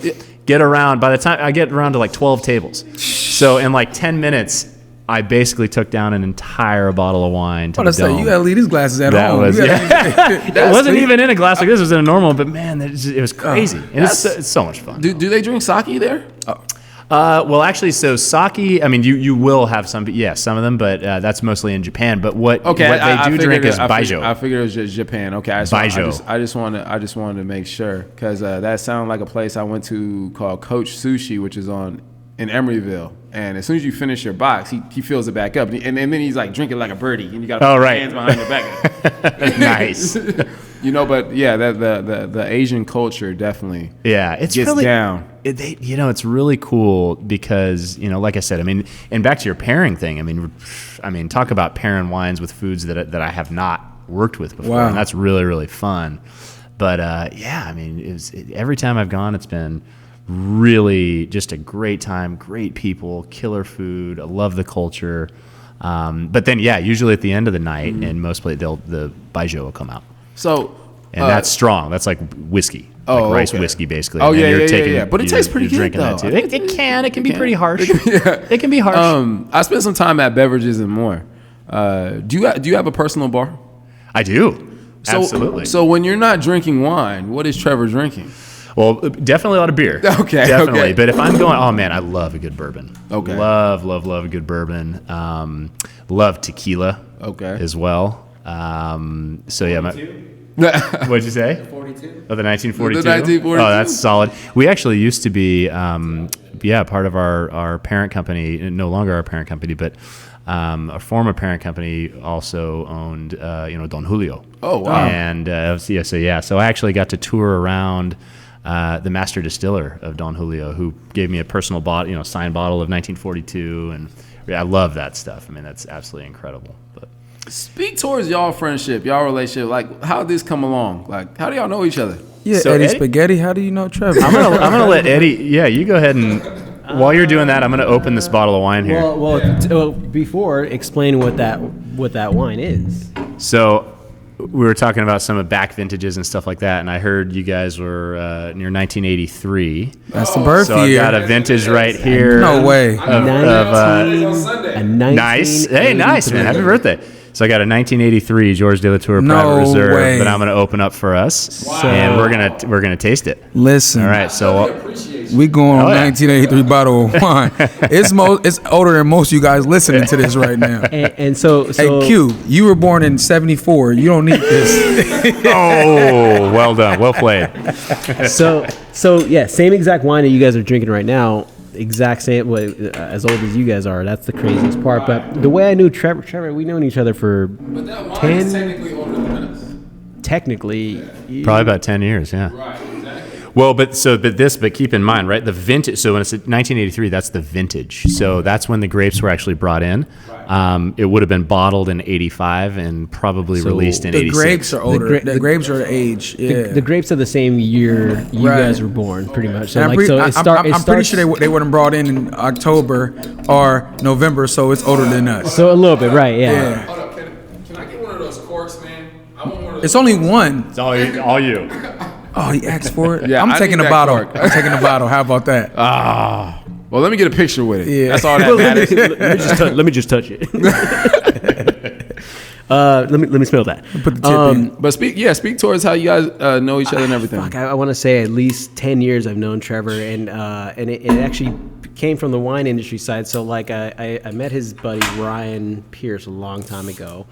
Get around. By the time I get around to like 12 tables, so in like 10 minutes, I basically took down an entire bottle of wine to the dome. You gotta leave these glasses at That home. was, it wasn't even in a glass like this. It was in a normal one, but man, it was crazy. And it's so much fun. Do they drink sake there? Well, actually, so sake, I mean, you will have some of them, but that's mostly in Japan. But what they do drink is baijiu. I figured it was just Japan. Okay, baijiu. I just wanted to make sure, because that sounded like a place I went to called Coach Sushi, which is in Emeryville. And as soon as you finish your box, he fills it back up, and then he's like drinking like a birdie, and you got to put your hands behind your back. Nice. But yeah, the Asian culture definitely it's gets really down. It's really cool because, like I said, I mean, and back to your pairing thing, I mean, talk about pairing wines with foods that I have not worked with before, Wow. and that's really, really fun. But I mean, every time I've gone, it's been really just a great time, great people, killer food. I love the culture. But then, usually at the end of the night, in most places, the baijiu will come out. So, and that's strong. That's like whiskey, rice whiskey, basically. Oh, and yeah. But it tastes pretty good, though. That too. It can be pretty harsh. It can be harsh. I spent some time at Beverages and More. Do you have a personal bar? I do. Absolutely. So when you're not drinking wine, what is Trevor drinking? Well, definitely a lot of beer. Okay. Definitely. Okay. But if I'm going, oh man, I love a good bourbon. Okay. Love a good bourbon. Love tequila. Okay. As well. So yeah. What'd you say? 42. The Oh, the 1942. 1942. Oh, that's solid. We actually used to be, part of our parent company. No longer our parent company, but a former parent company also owned, Don Julio. Oh, wow. And so I actually got to tour around the master distiller of Don Julio, who gave me a personal signed bottle of 1942, and I love that stuff. I mean, that's absolutely incredible. But Speak towards y'all friendship, y'all relationship. Like, how did this come along? Like, how do y'all know each other? Yeah, So Eddie Eddie? Spaghetti. How do you know Trevor? I'm gonna let Eddie. Yeah, you go ahead and while you're doing that, I'm gonna open this bottle of wine here. Well, before explain what that wine is. So we were talking about some of back vintages and stuff like that, and I heard you guys were near 1983. That's the birth So I year. got a vintage right here. No way. Nice. Hey, nice, man. Happy birthday. So I got a 1983 George de la Tour No Private Reserve way. that I'm going to open up for us, and we're gonna taste it. Listen. All right. So We going on yeah. 1983 bottle of wine. It's older than most of you guys listening to this right now. And so Hey Q, you were born in '74. You don't need this. oh, well done, well played. so yeah, same exact wine that you guys are drinking right now. Exact same, as old as you guys are. That's the craziest part. But the way I knew Trevor, we've known each other for But that wine 10. is technically older than us. Technically, Probably about 10 years, yeah. Right, exactly. Well, but keep in mind, right? The vintage. So when it's 1983, that's the vintage. So that's when the grapes were actually brought in. It would have been bottled in '85 and probably released in The '86. grapes are older. gra- The grapes are age. Yeah. the grapes are the same year you Right. guys were born, pretty much. So And I'm pretty sure they weren't brought in October or November, so it's older than us. So a little bit, right? Yeah. Yeah. Hold up, can I get one of those corks, man? I want one of those. It's only one. It's all you. Oh, he asked for it. Yeah, I'm I taking need the that bottle. cork. I'm taking the bottle. How about that? Well, let me get a picture with it. Yeah. That's all that matters. Let me just touch it. Let me smell that. Put the tip in. But speak towards how you guys know each other and everything. Fuck, I want to say at least 10 years I've known Trevor, and it actually came from the wine industry side. So like I met his buddy Ryan Pierce a long time ago.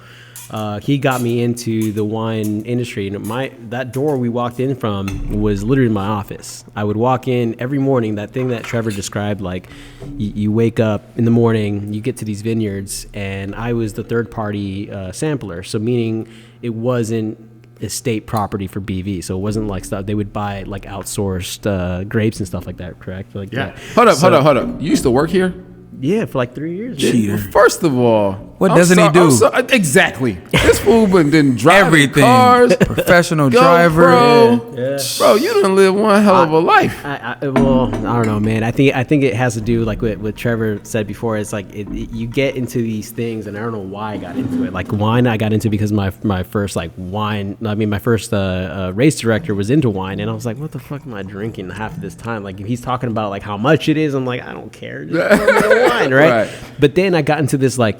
He got me into the wine industry, and that door we walked in from was literally my office. I would walk in every morning. That thing that Trevor described, like you wake up in the morning, you get to these vineyards, and I was the third party sampler. So meaning it wasn't estate property for BV. So it wasn't like stuff they would buy like outsourced grapes and stuff like that. Correct? Like Yeah. that. Hold up. You used to work here? Yeah, for like 3 years. Cheater. First of all, What doesn't he do? Exactly. This fool didn't drive Everything. cars. Professional Go, driver. bro. Yeah. Bro, you done live one hell of a life. Well, I don't know, man. I think it has to do like what Trevor said before. It's like you get into these things, and I don't know why I got into it. Like wine, I got into because my first my first race director was into wine, and I was like, what the fuck am I drinking half of this time? Like if he's talking about like how much it is, I'm like, I don't care. Just pour me the wine, right? But then I got into this like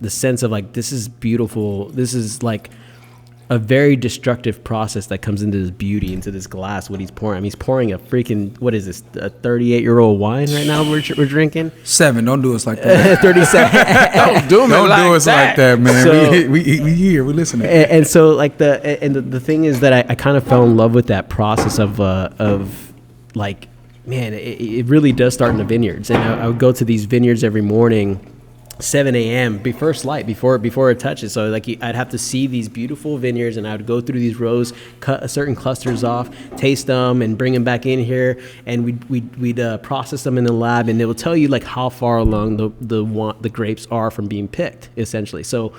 the sense of like this is beautiful. This is like a very destructive process that comes into this beauty, into this glass. What he's pouring, I mean, he's pouring a freaking, what is this, a 38-year-old wine right now we're drinking? 7. Don't do us like that. 37. Don't do Don't do us like that, man. So- we here. We listening. And so like the thing is that I kind of fell in love with that process of like, man, it really does start in the vineyards. And I would go to these vineyards every morning, 7 a.m. before light, before it touches. So like I'd have to see these beautiful vineyards, and I would go through these rows, cut certain clusters off, taste them, and bring them back in here, and we'd process them in the lab, and it will tell you like how far along the grapes are from being picked, essentially. So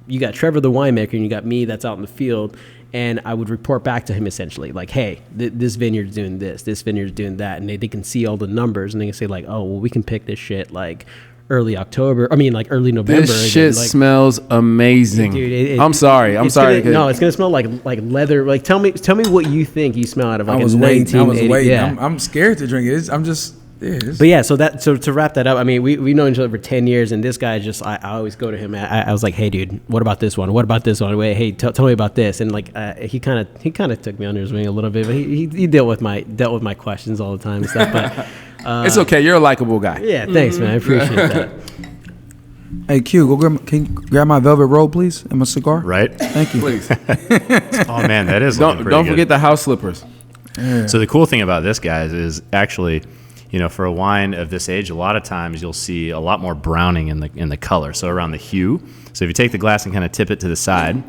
you got Trevor the winemaker, and you got me that's out in the field. And I would report back to him essentially like, hey, this vineyard's doing this vineyard's doing that. And they can see all the numbers, and they can say like, oh, well, we can pick this shit like early October. I mean, like early November. This shit like, smells amazing. Dude, I'm sorry. it's gonna smell like leather. Like tell me what you think you smell out of like I was a waiting. 1980. Yeah. I'm scared to drink it. But yeah, so to wrap that up, I mean, we know each other for 10 years, and this guy just, I always go to him. I was like, hey, dude, what about this one? What about this one? Wait, hey, tell me about this. And like, he kind of took me under his wing a little bit, but he dealt with my questions all the time and stuff. But it's okay. You're a likable guy. yeah, thanks, man. I appreciate that. Hey, Q, can you grab my velvet robe, please, and my cigar? Right? Thank you. Please. Oh man, that is looking pretty Don't good. forget the house slippers. So the cool thing about this, guys, is actually, you know, for a wine of this age, a lot of times you'll see a lot more browning in the color, so around the hue. So if you take the glass and kind of tip it to the side,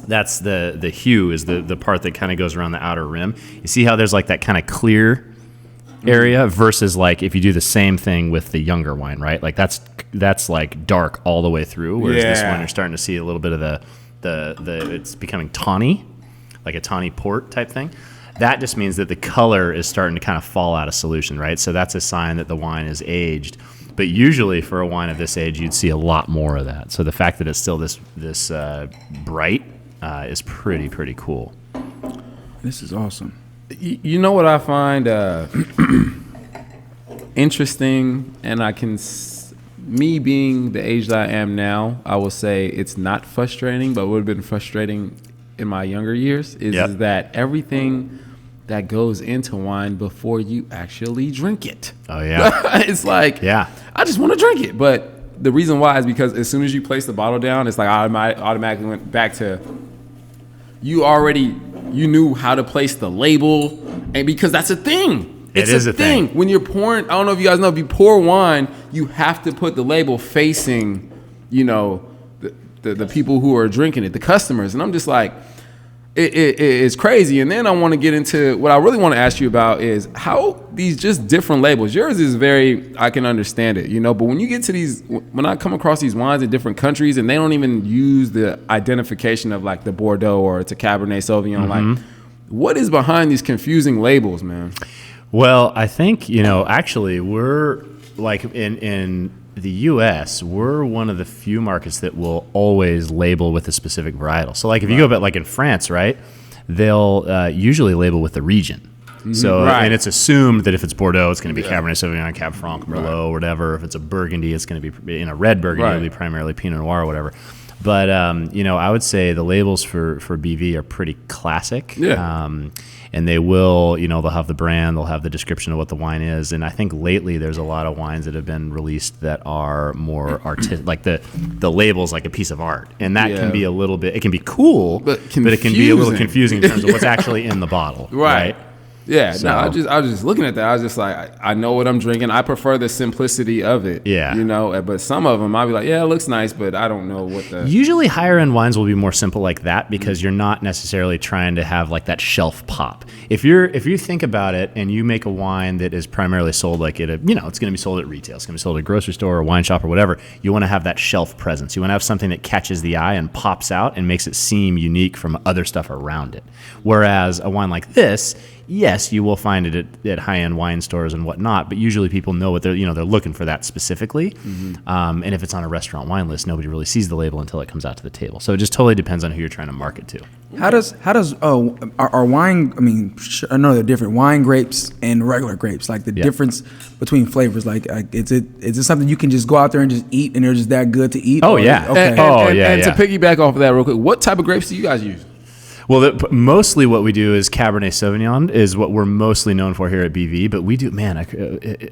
that's the hue is the part that kind of goes around the outer rim. You see how there's like that kind of clear area versus like if you do the same thing with the younger wine, right? Like that's like dark all the way through, whereas this one you're starting to see a little bit of the it's becoming tawny, like a tawny port type thing. That just means that the color is starting to kind of fall out of solution, right? So that's a sign that the wine is aged. But usually for a wine of this age, you'd see a lot more of that. So the fact that it's still this bright is pretty cool. This is awesome. You know what I find interesting, and me being the age that I am now, I will say it's not frustrating, but would have been frustrating in my younger years, is that everything that goes into wine before you actually drink it. Oh, yeah. It's like, I just want to drink it. But the reason why is because as soon as you place the bottle down, it's like I automatically went back to you knew how to place the label, and because that's a thing. It's a thing. When you're pouring, I don't know if you guys know, if you pour wine, you have to put the label facing, you know, the people who are drinking it, the customers. And I'm just like, it's crazy. And then I want to get into what I really want to ask you about is how these just different labels. Yours is I can understand it, you know, but when you get to these, when I come across these wines in different countries and they don't even use the identification of like the Bordeaux or it's a Cabernet Sauvignon, like what is behind these confusing labels, man? Well, I think, you know, actually we're like in the U.S., we're one of the few markets that will always label with a specific varietal. So, like, if you go back, like in France, right, they'll usually label with the region. So, and it's assumed that if it's Bordeaux, it's going to be Cabernet Sauvignon, Cab Franc, Merlot, or whatever. If it's a Burgundy, it's going to be in a red Burgundy, it'll be primarily Pinot Noir or whatever. But, you know, I would say the labels for BV are pretty classic. And they will, you know, they'll have the brand, they'll have the description of what the wine is. And I think lately there's a lot of wines that have been released that are more artistic, like the label's like a piece of art. And that can be a little bit, it can be cool, but it can be a little confusing in terms of what's actually in the bottle. Right. Yeah, So- no, I was just looking at that. I was just like, I know what I'm drinking. I prefer the simplicity of it. Yeah. You know, but some of them I'll be like, yeah, it looks nice, but I don't know what the. Usually higher end wines will be more simple like that because you're not necessarily trying to have like that shelf pop. If you think about it and you make a wine that is primarily sold like at a, you know, it's going to be sold at retail, it's going to be sold at a grocery store or a wine shop or whatever, you want to have that shelf presence. You want to have something that catches the eye and pops out and makes it seem unique from other stuff around it. Whereas a wine like this, yes, you will find it at high-end wine stores and whatnot, but usually people know what they're looking for that specifically. And if it's on a restaurant wine list, nobody really sees the label until it comes out to the table. So it just totally depends on who you're trying to market to. How does our wine? I mean, I know they're different. Wine grapes and regular grapes, like the difference between flavors. Like, is it something you can just go out there and just eat, and they're just that good to eat? Oh, Or- yeah. Okay. And to piggyback off of that real quick, what type of grapes do you guys use? Well, mostly what we do is Cabernet Sauvignon is what we're mostly known for here at BV. But we do, man,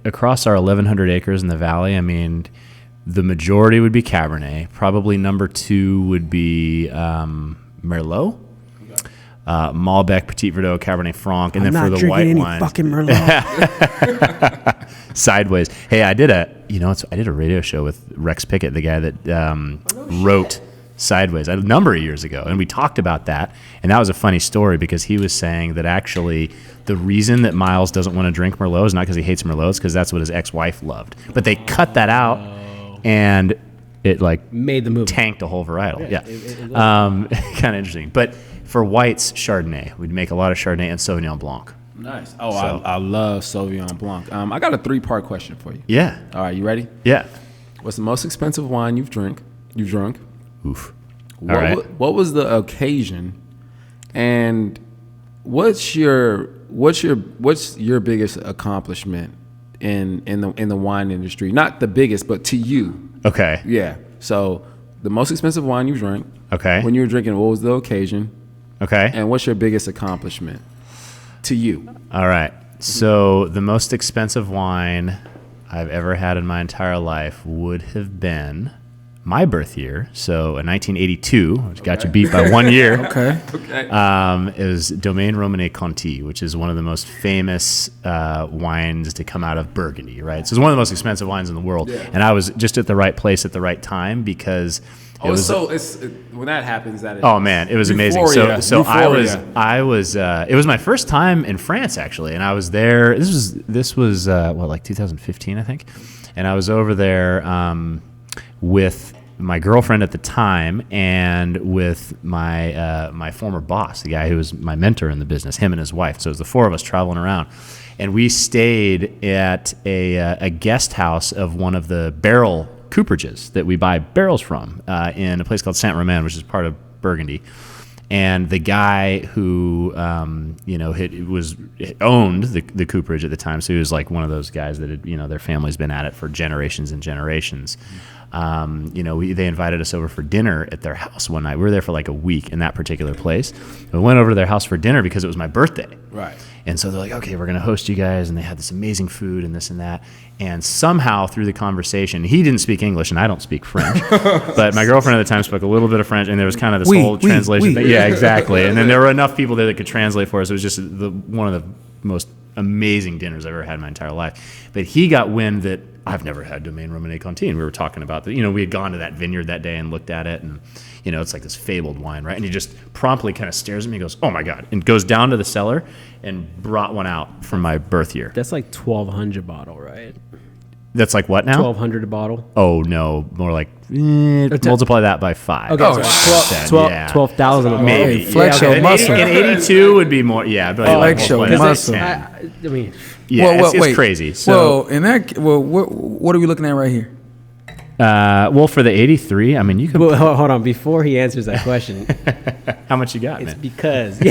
across our 1,100 acres in the valley, I mean, the majority would be Cabernet. Probably number 2 would be Merlot. Malbec, Petit Verdot, Cabernet Franc, and then for the white wines, fucking Merlot. Sideways. Hey, I did a radio show with Rex Pickett, the guy that wrote Sideways a number of years ago, and we talked about that, and that was a funny story because he was saying that actually the reason that Miles doesn't want to drink Merlot is not because he hates Merlot, it's because that's what his ex-wife loved, but they cut that out and it like Made the movie. tanked a whole varietal. Kind of interesting. But for whites, Chardonnay, we'd make a lot of Chardonnay and Sauvignon Blanc. Nice. Oh, I love Sauvignon Blanc. I got a 3-part question for you. Yeah. All right, you ready? Yeah. What's the most expensive wine you've drunk? Oof. What, All right. what was the occasion, and what's your biggest accomplishment in the wine industry? Not the biggest, but to you. Okay. Yeah. So the most expensive wine you drank. Okay. When you were drinking, what was the occasion? Okay. And what's your biggest accomplishment to you? All right. So the most expensive wine I've ever had in my entire life would have been my birth year. So in 1982, which got you beat by 1 year. Okay. It was Domaine Romanée Conti, which is one of the most famous wines to come out of Burgundy, right? So it's one of the most expensive wines in the world. Yeah. And I was just at the right place at the right time because when that happens, that is. Oh man, it was amazing. Euphoria. So Euphoria. I was it was my first time in France actually, and I was there. This was like 2015, I think, and I was over there with my girlfriend at the time and with my former boss, the guy who was my mentor in the business, him and his wife. So it was the 4 of us traveling around, and we stayed at a guest house of one of the barrel cooperages that we buy barrels from in a place called Saint-Romain, which is part of Burgundy. And the guy who owned the cooperage at the time, so he was like one of those guys that had, their family's been at it for generations and generations. They invited us over for dinner at their house one night. We were there for like a week in that particular place. We went over to their house for dinner because it was my birthday. Right. And so they're like, okay, we're going to host you guys. And they had this amazing food and this and that. And somehow through the conversation, he didn't speak English and I don't speak French. But my girlfriend at the time spoke a little bit of French. And there was kind of this whole translation thing. Yeah, exactly. And then there were enough people there that could translate for us. It was just one of the most amazing dinners I've ever had in my entire life. But he got wind that I've never had Domaine Romanée Conti. And we were talking about that. We had gone to that vineyard that day and looked at it. And, it's like this fabled wine, right? And he just promptly kind of stares at me and goes, oh my God. And goes down to the cellar and brought one out from my birth year. That's like 1,200 a bottle, right? That's like what now? 1,200 a bottle. Oh, no. More like, multiply that by 5. Okay, so 12,000 a bottle. Maybe. Flex your muscle. And 82 would be more, yeah. But Flex your muscle. I mean, yeah, it's crazy. So, what are we looking at right here? For the 83, I mean, you can. Well, hold on. Before he answers that question, how much you got, it's man? because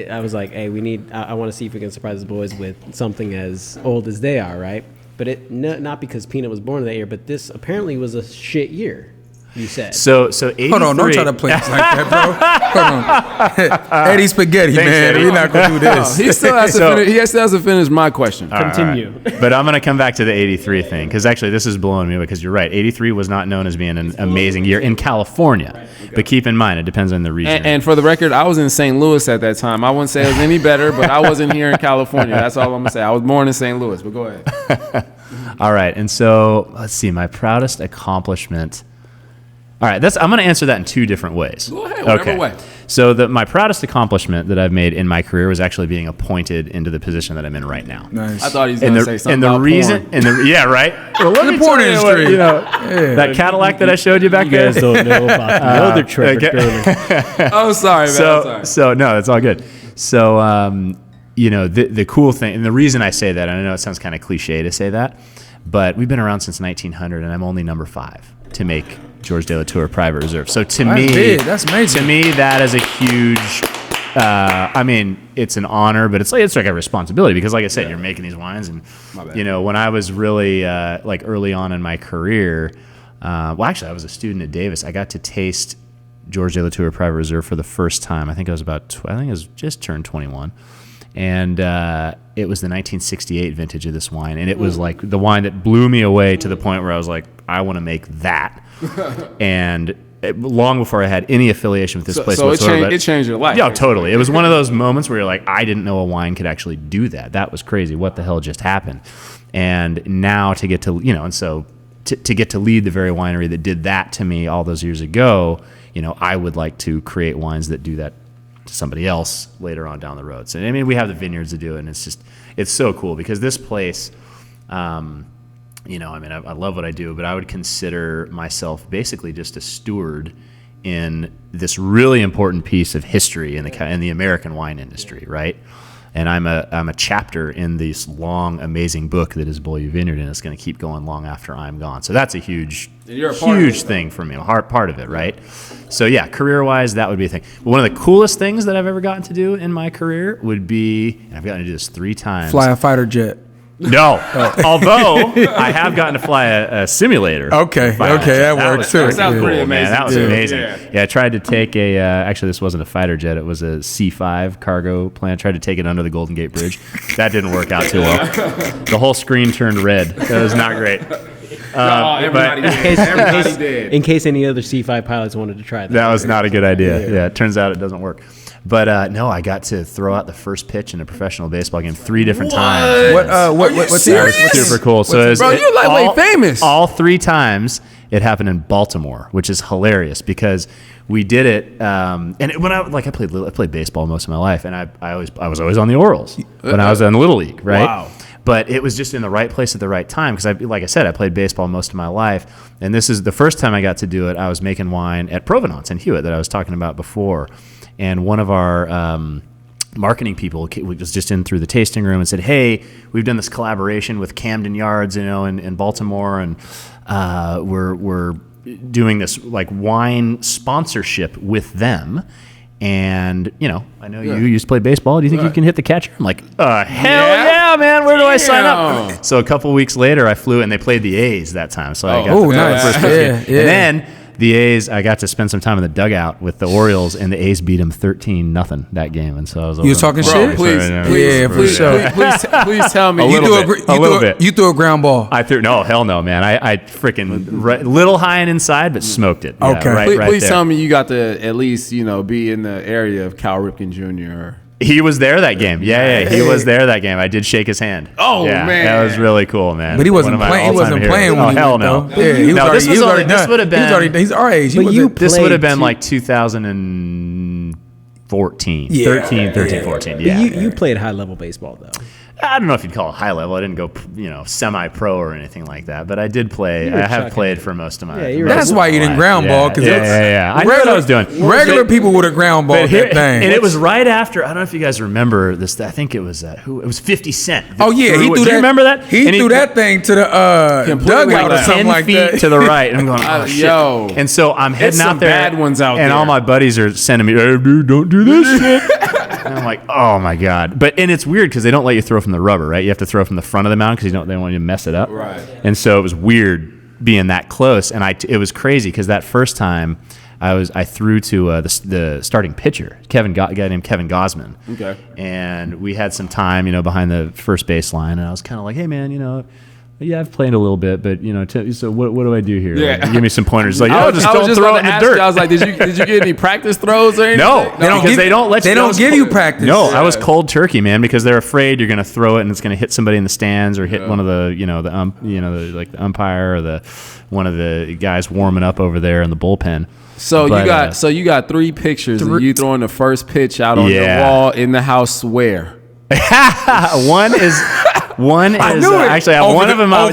I was like, hey, I want to see if we can surprise the boys with something as old as they are, right? But not because Peanut was born that year, but this apparently was a shit year. You said. So 83. Hold on, don't try to play us like that, bro. Hold on. Eddie Spaghetti, Thanks, man. Eddie. We're not going to do this. He still has to finish my question. Continue. But I'm going to come back to the 83 thing, because actually this is blowing me away, because you're right. 83 was not known as being an amazing year in California. But keep in mind, it depends on the region. And for the record, I was in St. Louis at that time. I wouldn't say it was any better, but I wasn't here in California. That's all I'm going to say. I was born in St. Louis, but go ahead. All right. And so let's see, my proudest accomplishment. All right, I'm going to answer that in two different ways. Go ahead, whatever way. So my proudest accomplishment that I've made in my career was actually being appointed into the position that I'm in right now. Nice. I thought he was going to say something about porn. Yeah, right. Well, let The me porn tell you industry. that Cadillac that I showed you back there. You guys don't know about the other Trevor Durling. Oh, sorry, man. Sorry. So no, it's all good. So the cool thing, and the reason I say that, and I know it sounds kind of cliche to say that, but we've been around since 1900, and I'm only number 5 to make George de la Tour Private Reserve. So to That's me, big. That's amazing. To me, that is a huge. It's an honor, but it's like a responsibility, because, like I said, you're making these wines, and when I was really early on in my career, actually, I was a student at Davis. I got to taste George de la Tour Private Reserve for the first time. I think I was just turned 21. And it was the 1968 vintage of this wine, and it was like the wine that blew me away to the point where I was like, I want to make that. And long before I had any affiliation with this place whatsoever. It changed your life. Yeah, totally. It was one of those moments where you're like, I didn't know a wine could actually do that. That was crazy. What the hell just happened? And now to get to, to get to lead the very winery that did that to me all those years ago, I would like to create wines that do that to somebody else later on down the road. So, we have the vineyards to do it, and it's so cool, because this place, I love what I do, but I would consider myself basically just a steward in this really important piece of history in the American wine industry, right? And I'm a chapter in this long, amazing book that is Beaulieu Vineyard, and it's going to keep going long after I'm gone. So that's a huge thing for me, a part of it, right? So yeah, career-wise, that would be a thing. But one of the coolest things that I've ever gotten to do in my career would be, and I've gotten to do this 3 times. Fly a fighter jet. No, although I have gotten to fly a simulator. Okay, that works too. That sounds pretty amazing. Man, that was amazing. Yeah. Yeah, I tried to take actually this wasn't a fighter jet, it was a C5 cargo plane. I tried to take it under the Golden Gate Bridge. That didn't work out too well. The whole screen turned red. That was not great. Everybody did. In case any other C5 pilots wanted to try that. That was not a good idea. Yeah, it turns out it doesn't work. But no, I got to throw out the first pitch in a professional baseball game 3 different times. What's serious? Super cool. So Bro, you're lightweight famous. All 3 times it happened in Baltimore, which is hilarious, because we did it. When I played baseball most of my life, and I was always on the Orioles when I was in Little League, right? Wow. But it was just in the right place at the right time, because like I said, I played baseball most of my life, and this is the first time I got to do it. I was making wine at Provenance in Hewitt that I was talking about before, and one of our marketing people was just in through the tasting room and said, "Hey, we've done this collaboration with Camden Yards, in Baltimore, and we're doing this wine sponsorship with them." And, I know you used to play baseball. Do you think you can hit the catcher? I'm like, hell yeah, man. Where do I sign up? So a couple of weeks later, I flew, and they played the A's that time. So I got the first pitch game. And then the A's, I got to spend some time in the dugout with the Orioles, and the A's beat them 13-0 that game. And so I was You was talking shit? Please tell me. You threw a ground ball. I threw hell no, man. I freaking little high and inside, but smoked it. Yeah, Okay. right Please there. tell me you got to at least be in the area of Cal Ripken Jr. He was there that game. Yeah, he was there that game. I did shake his hand. Oh, yeah, man. That was really cool, man. But he wasn't playing. He wasn't playing when he hell went, no. though. Yeah, he was No, already, this would have been. He's our age. This would have been like 2014, 13, 14. Yeah. You played high-level baseball, though. I don't know if you'd call it high level. I didn't go, semi-pro or anything like that. But I did play. I have played for most of my. That's why you didn't ground ball, because I knew what I was doing. Regular people would have ground balled that thing. And it was right after. I don't know if you guys remember this. I think it was it was 50 Cent. Oh yeah, Do you remember that? He threw that thing to the dugout or something 10 like feet that. to the right. And I'm going, oh shit. Yo. And so I'm heading out some there. bad ones out and there. all my buddies are sending me, hey, dude, don't do this shit. And I'm like, oh my god! And it's weird because they don't let you throw from the rubber, right? You have to throw from the front of the mound because they don't want you to mess it up. Right. And so it was weird being that close. And it was crazy because that first time I threw to the starting pitcher, a guy named Kevin Gosman. Okay. And we had some time, behind the first base line, and I was kind of like, hey man, yeah, I've played a little bit, but so what do I do here? Yeah. Like, give me some pointers. Like, I just was don't just throw about it in to the ask dirt. you, I was like, did you get any practice throws or anything? No, they don't let you. They don't give you practice. No, I was cold turkey, man, because they're afraid you're going to throw it and it's going to hit somebody in the stands or hit one of the, the umpire or one of the guys warming up over there in the bullpen. So you got 3 pictures of you throwing the first pitch out on your wall in the house where? One is actually I have one of them out.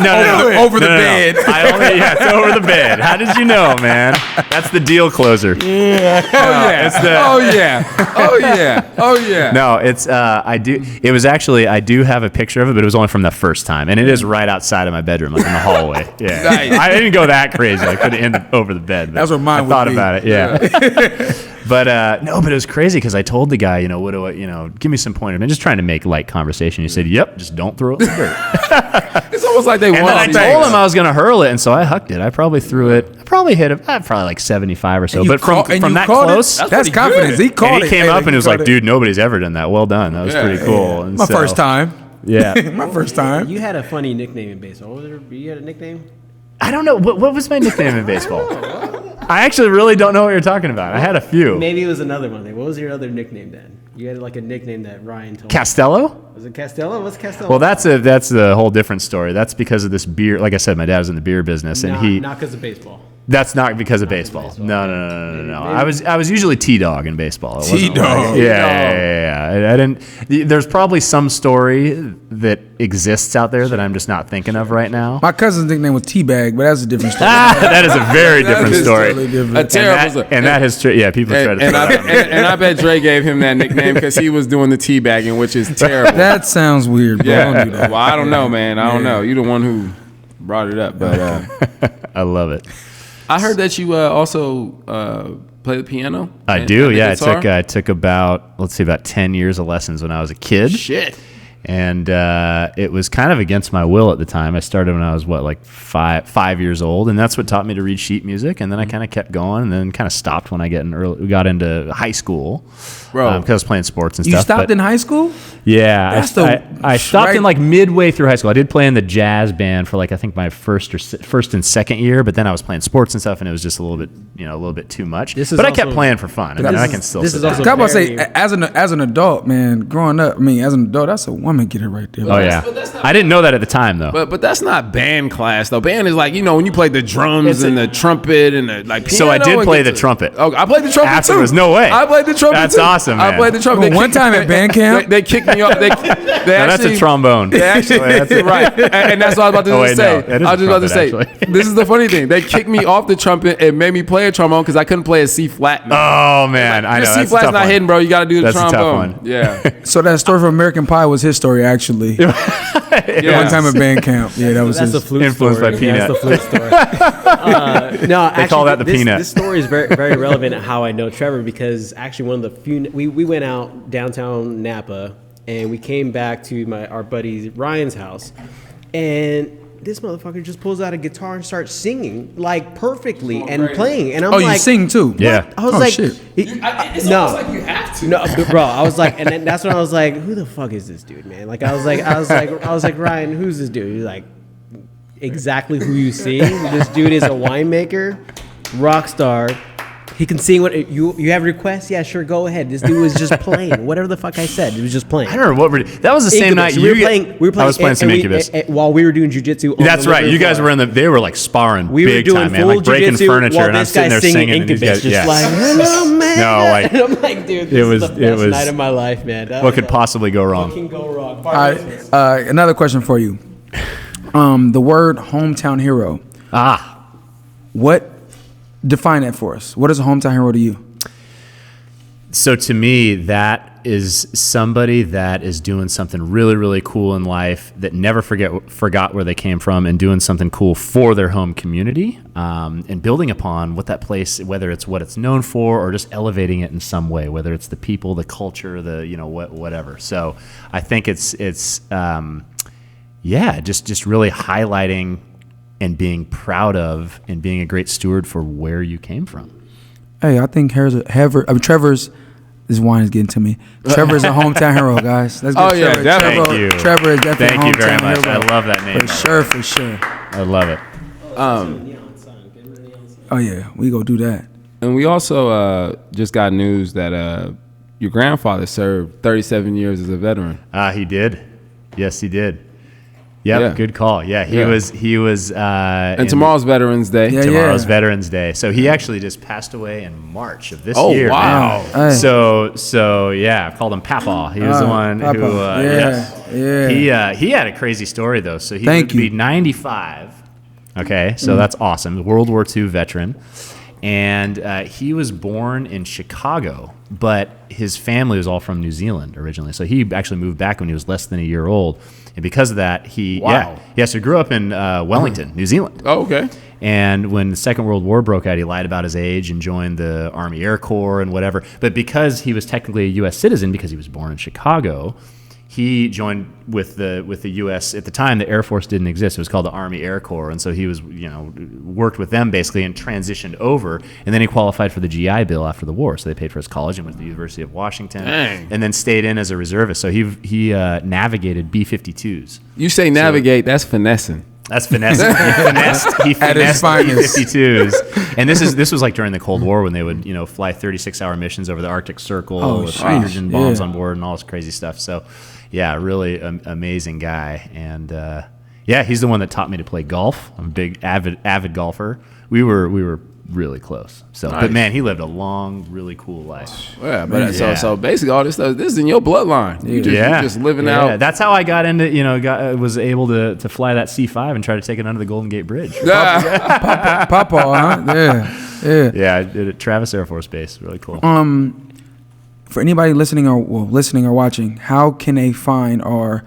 Over the bed. It's over the bed. How did you know, man? That's the deal closer. Oh yeah. No, it's I do have a picture of it, but it was only from the first time, and it is right outside of my bedroom, like in the hallway. Yeah, Nice. I didn't go that crazy. I could have ended over the bed. That's what mine I thought would be. about it. Yeah. But it was crazy because I told the guy, what do I, give me some pointers. I'm just trying to make light conversation. He said, "Yep, just don't throw it in the dirt." It's almost like they And want. then I told him I was going to hurl it, and so I hucked it. I probably threw it. I probably hit it. Probably like 75 or so. But from that close, That's that's pretty confidence. good. He called and it. he came up and was like, it. "Dude, nobody's ever done that. Well done. That was pretty cool." And My so- first time. Yeah. My first time. You had a funny nickname in baseball. You had a nickname? I don't know. What was my nickname in baseball? I actually really don't know what you're talking about. I had a few. Maybe it was another one. What was your other nickname then? You had like a nickname that Ryan told me. Castello? Was it Castello? What's Castello? Well, that's a whole different story. That's because of this beer. Like I said, my dad was in the beer business, and not because of baseball. That's not because of baseball. No. I was usually T-Dog in baseball. T-Dog. Yeah. I didn't. There's probably some story that exists out there that I'm just not thinking of right now. My cousin's nickname was Teabag, but that's a different story. That is a very different is story. totally different. A terrible. And that has people try to. And I bet Dre gave him that nickname because he was doing the teabagging, which is terrible. That sounds weird, bro. Don't do that. Well, I don't know, man. I don't know. You're the one who brought it up, but I love it. I heard that you also play the piano. I do. Yeah, I took about 10 years of lessons when I was a kid. Shit. And it was kind of against my will at the time. I started when I was five years old, and that's what taught me to read sheet music. And then I kind of kept going, and then kind of stopped when I got into high school, because I was playing sports and stuff. You stopped in high school? Yeah, That's I stopped in like midway through high school. I did play in the jazz band for I think my first and second year, but then I was playing sports and stuff, and it was just a little bit too much. But I kept playing for fun. I mean, I can still. This is also I was about to say, as an adult, man, growing up, as an adult, that's a woman getter right there. Oh yeah, I didn't know that at the time though. But that's not band class though. Band is like when you play the drums and the trumpet and the piano. So I did play the trumpet. Oh, I played the trumpet Afterwards, too. no way. I played the trumpet. That's too. awesome, man. I played the trumpet. One time at band camp, they kicked me off. That's a trombone. They actually, that's right. And that's what I was about to say. No, I was just about to say. This is the funny thing. They kicked me off the trumpet and made me play a trombone because I couldn't play a C flat. Oh man, I know. Your C That's a flat's tough not one. hidden, bro. You got to do the That's a tough trombone. one. Yeah. so that story from American Pie was his story, actually. One time at band camp. Yeah, that was That's his. the flute Influenced story. by Peanut. That's the flute story. No, actually, call that the Peanut. This story is very, very relevant at how I know Trevor, because actually one of the few we went out downtown Napa and we came back to our buddy Ryan's house, and this motherfucker just pulls out a guitar and starts singing like perfectly and playing, and I'm like, you sing too? Yeah. I was Oh, like, shit. It's no. almost like you have to. No, bro. I was like, and then that's when I was like, who the fuck is this dude, man? Like, I was like, Ryan, who's this dude? He's like, exactly who you see. This dude is a winemaker, rock star. He can sing. What you have requests? Yeah, sure, go ahead. This dude was just playing whatever the fuck I said. He was just playing. I don't know what that was the same night. We were playing. I was playing some Incubus. While we were doing jujitsu. That's right. You guys were they were like sparring We were big doing time, man. full Like breaking jujitsu furniture, while and I'm this sitting there guy's singing. And Incubus, these guys, just yeah. like, hello, man. No, like, and I'm like, dude, this is the best was- night of my life, man. What could possibly go What wrong? can go wrong? All right, another question for you. The word hometown hero. What define that for us? What is a hometown hero to you? So to me, that is somebody that is doing something really, really cool in life, that never forgot where they came from, and doing something cool for their home community, and building upon what that place, whether it's what it's known for or just elevating it in some way, whether it's the people, the culture, whatever. So I think it's just really highlighting and being proud of and being a great steward for where you came from. Hey, I think Trevor's. This wine is getting to me. Trevor's a hometown hero, guys. Let's get Trevor. Definitely. Thank you. Trevor is definitely Thank you hometown very much. hero. I love that name. For sure. I love it. Oh yeah, we go do that. And we also just got news that your grandfather served 37 years as a veteran. He did. Yes, he did. Yep, Yeah. good call. Yeah, he was. And tomorrow's Veterans Day. Yeah, Tomorrow's Veterans Day. So he actually just passed away in March of this Oh, year. wow. Hey. So yeah, I've called him Papa. He was the one Papa. who. Yeah. He had a crazy story though. So he Thank would be you. 95. Okay, so that's awesome. World War II veteran, and he was born in Chicago, but his family was all from New Zealand originally. So he actually moved back when he was less than a year old. And because of that, he grew up in Wellington, New Zealand. Oh, okay. And when the Second World War broke out, he lied about his age and joined the Army Air Corps and whatever. But because he was technically a U.S. citizen, because he was born in Chicago, he joined with the U.S. At the time, the Air Force didn't exist. It was called the Army Air Corps, and so he was worked with them basically and transitioned over. And then he qualified for the GI Bill after the war, so they paid for his college and went to the University of Washington. Dang. And then stayed in as a reservist. So he navigated B-52s. You say navigate, that's finessing. That's finesse. He finessed B-52s. And this was like during the Cold War when they would fly 36-hour missions over the Arctic Circle with hydrogen bombs on board and all this crazy stuff. So yeah, really amazing guy. And he's the one that taught me to play golf. I'm a big avid golfer. We were really close. So, Nice. But man, he lived a long, really cool life. Yeah, but so basically all this stuff, this is in your bloodline. You just living out. That's how I got into, was able to fly that C5 and try to take it under the Golden Gate Bridge. Papa, huh? Yeah. Yeah, I did it at Travis Air Force Base. Really cool. For anybody listening or watching, how can they find or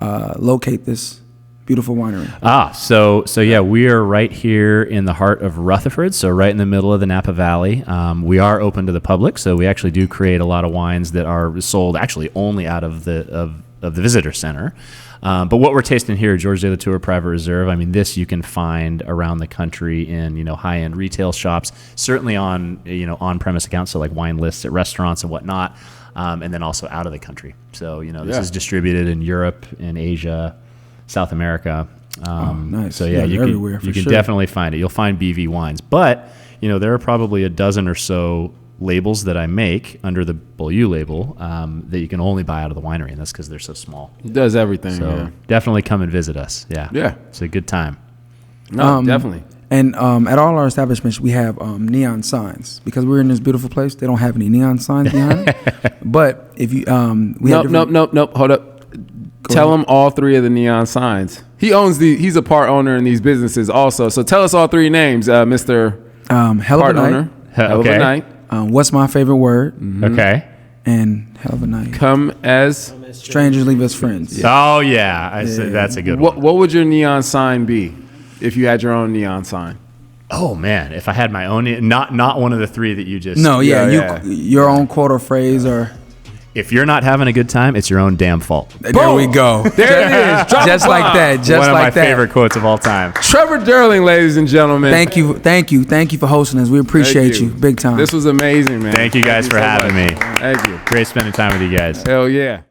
locate this beautiful winery? So yeah, we are right here in the heart of Rutherford, so right in the middle of the Napa Valley. We are open to the public, so we actually do create a lot of wines that are sold actually only out of the visitor center. But what we're tasting here, George de la Tour Private Reserve, I mean, this you can find around the country in high-end retail shops, certainly on on-premise accounts, so like wine lists at restaurants and whatnot, and then also out of the country. So this is distributed in Europe, in Asia, South America. Nice. So Yeah, you everywhere, can for sure. definitely find it. You'll find BV wines, but there are probably a dozen or so labels that I make under the Beaulieu label that you can only buy out of the winery, and that's because they're so small. It does everything. So definitely come and visit us. Yeah, it's a good time. No, definitely. And at all our establishments, we have neon signs because we're in this beautiful place. They don't have any neon signs behind it. But if you, Nope. Hold up. Tell him all three of the neon signs. He's a part owner in these businesses also. So tell us all three names, Mr. Hell of a Part night. owner. Hell of a night. What's my favorite word? Okay. And hell of a night. Come as. Strangers leave us friends. Oh yeah, I said that's a good one. What would your neon sign be if you had your own neon sign? Oh man, if I had my own, not one of the three that you just. No, your own quote or phrase or. If you're not having a good time, it's your own damn fault. There we go. There it is. Drop Just a like bomb. that. Just one of like my that. favorite quotes of all time. Trevor Durling, ladies and gentlemen. Thank you for hosting us. We appreciate you big time. This was amazing, man. Thank you guys for so having much. me. Thank you. Great spending time with you guys. Hell yeah.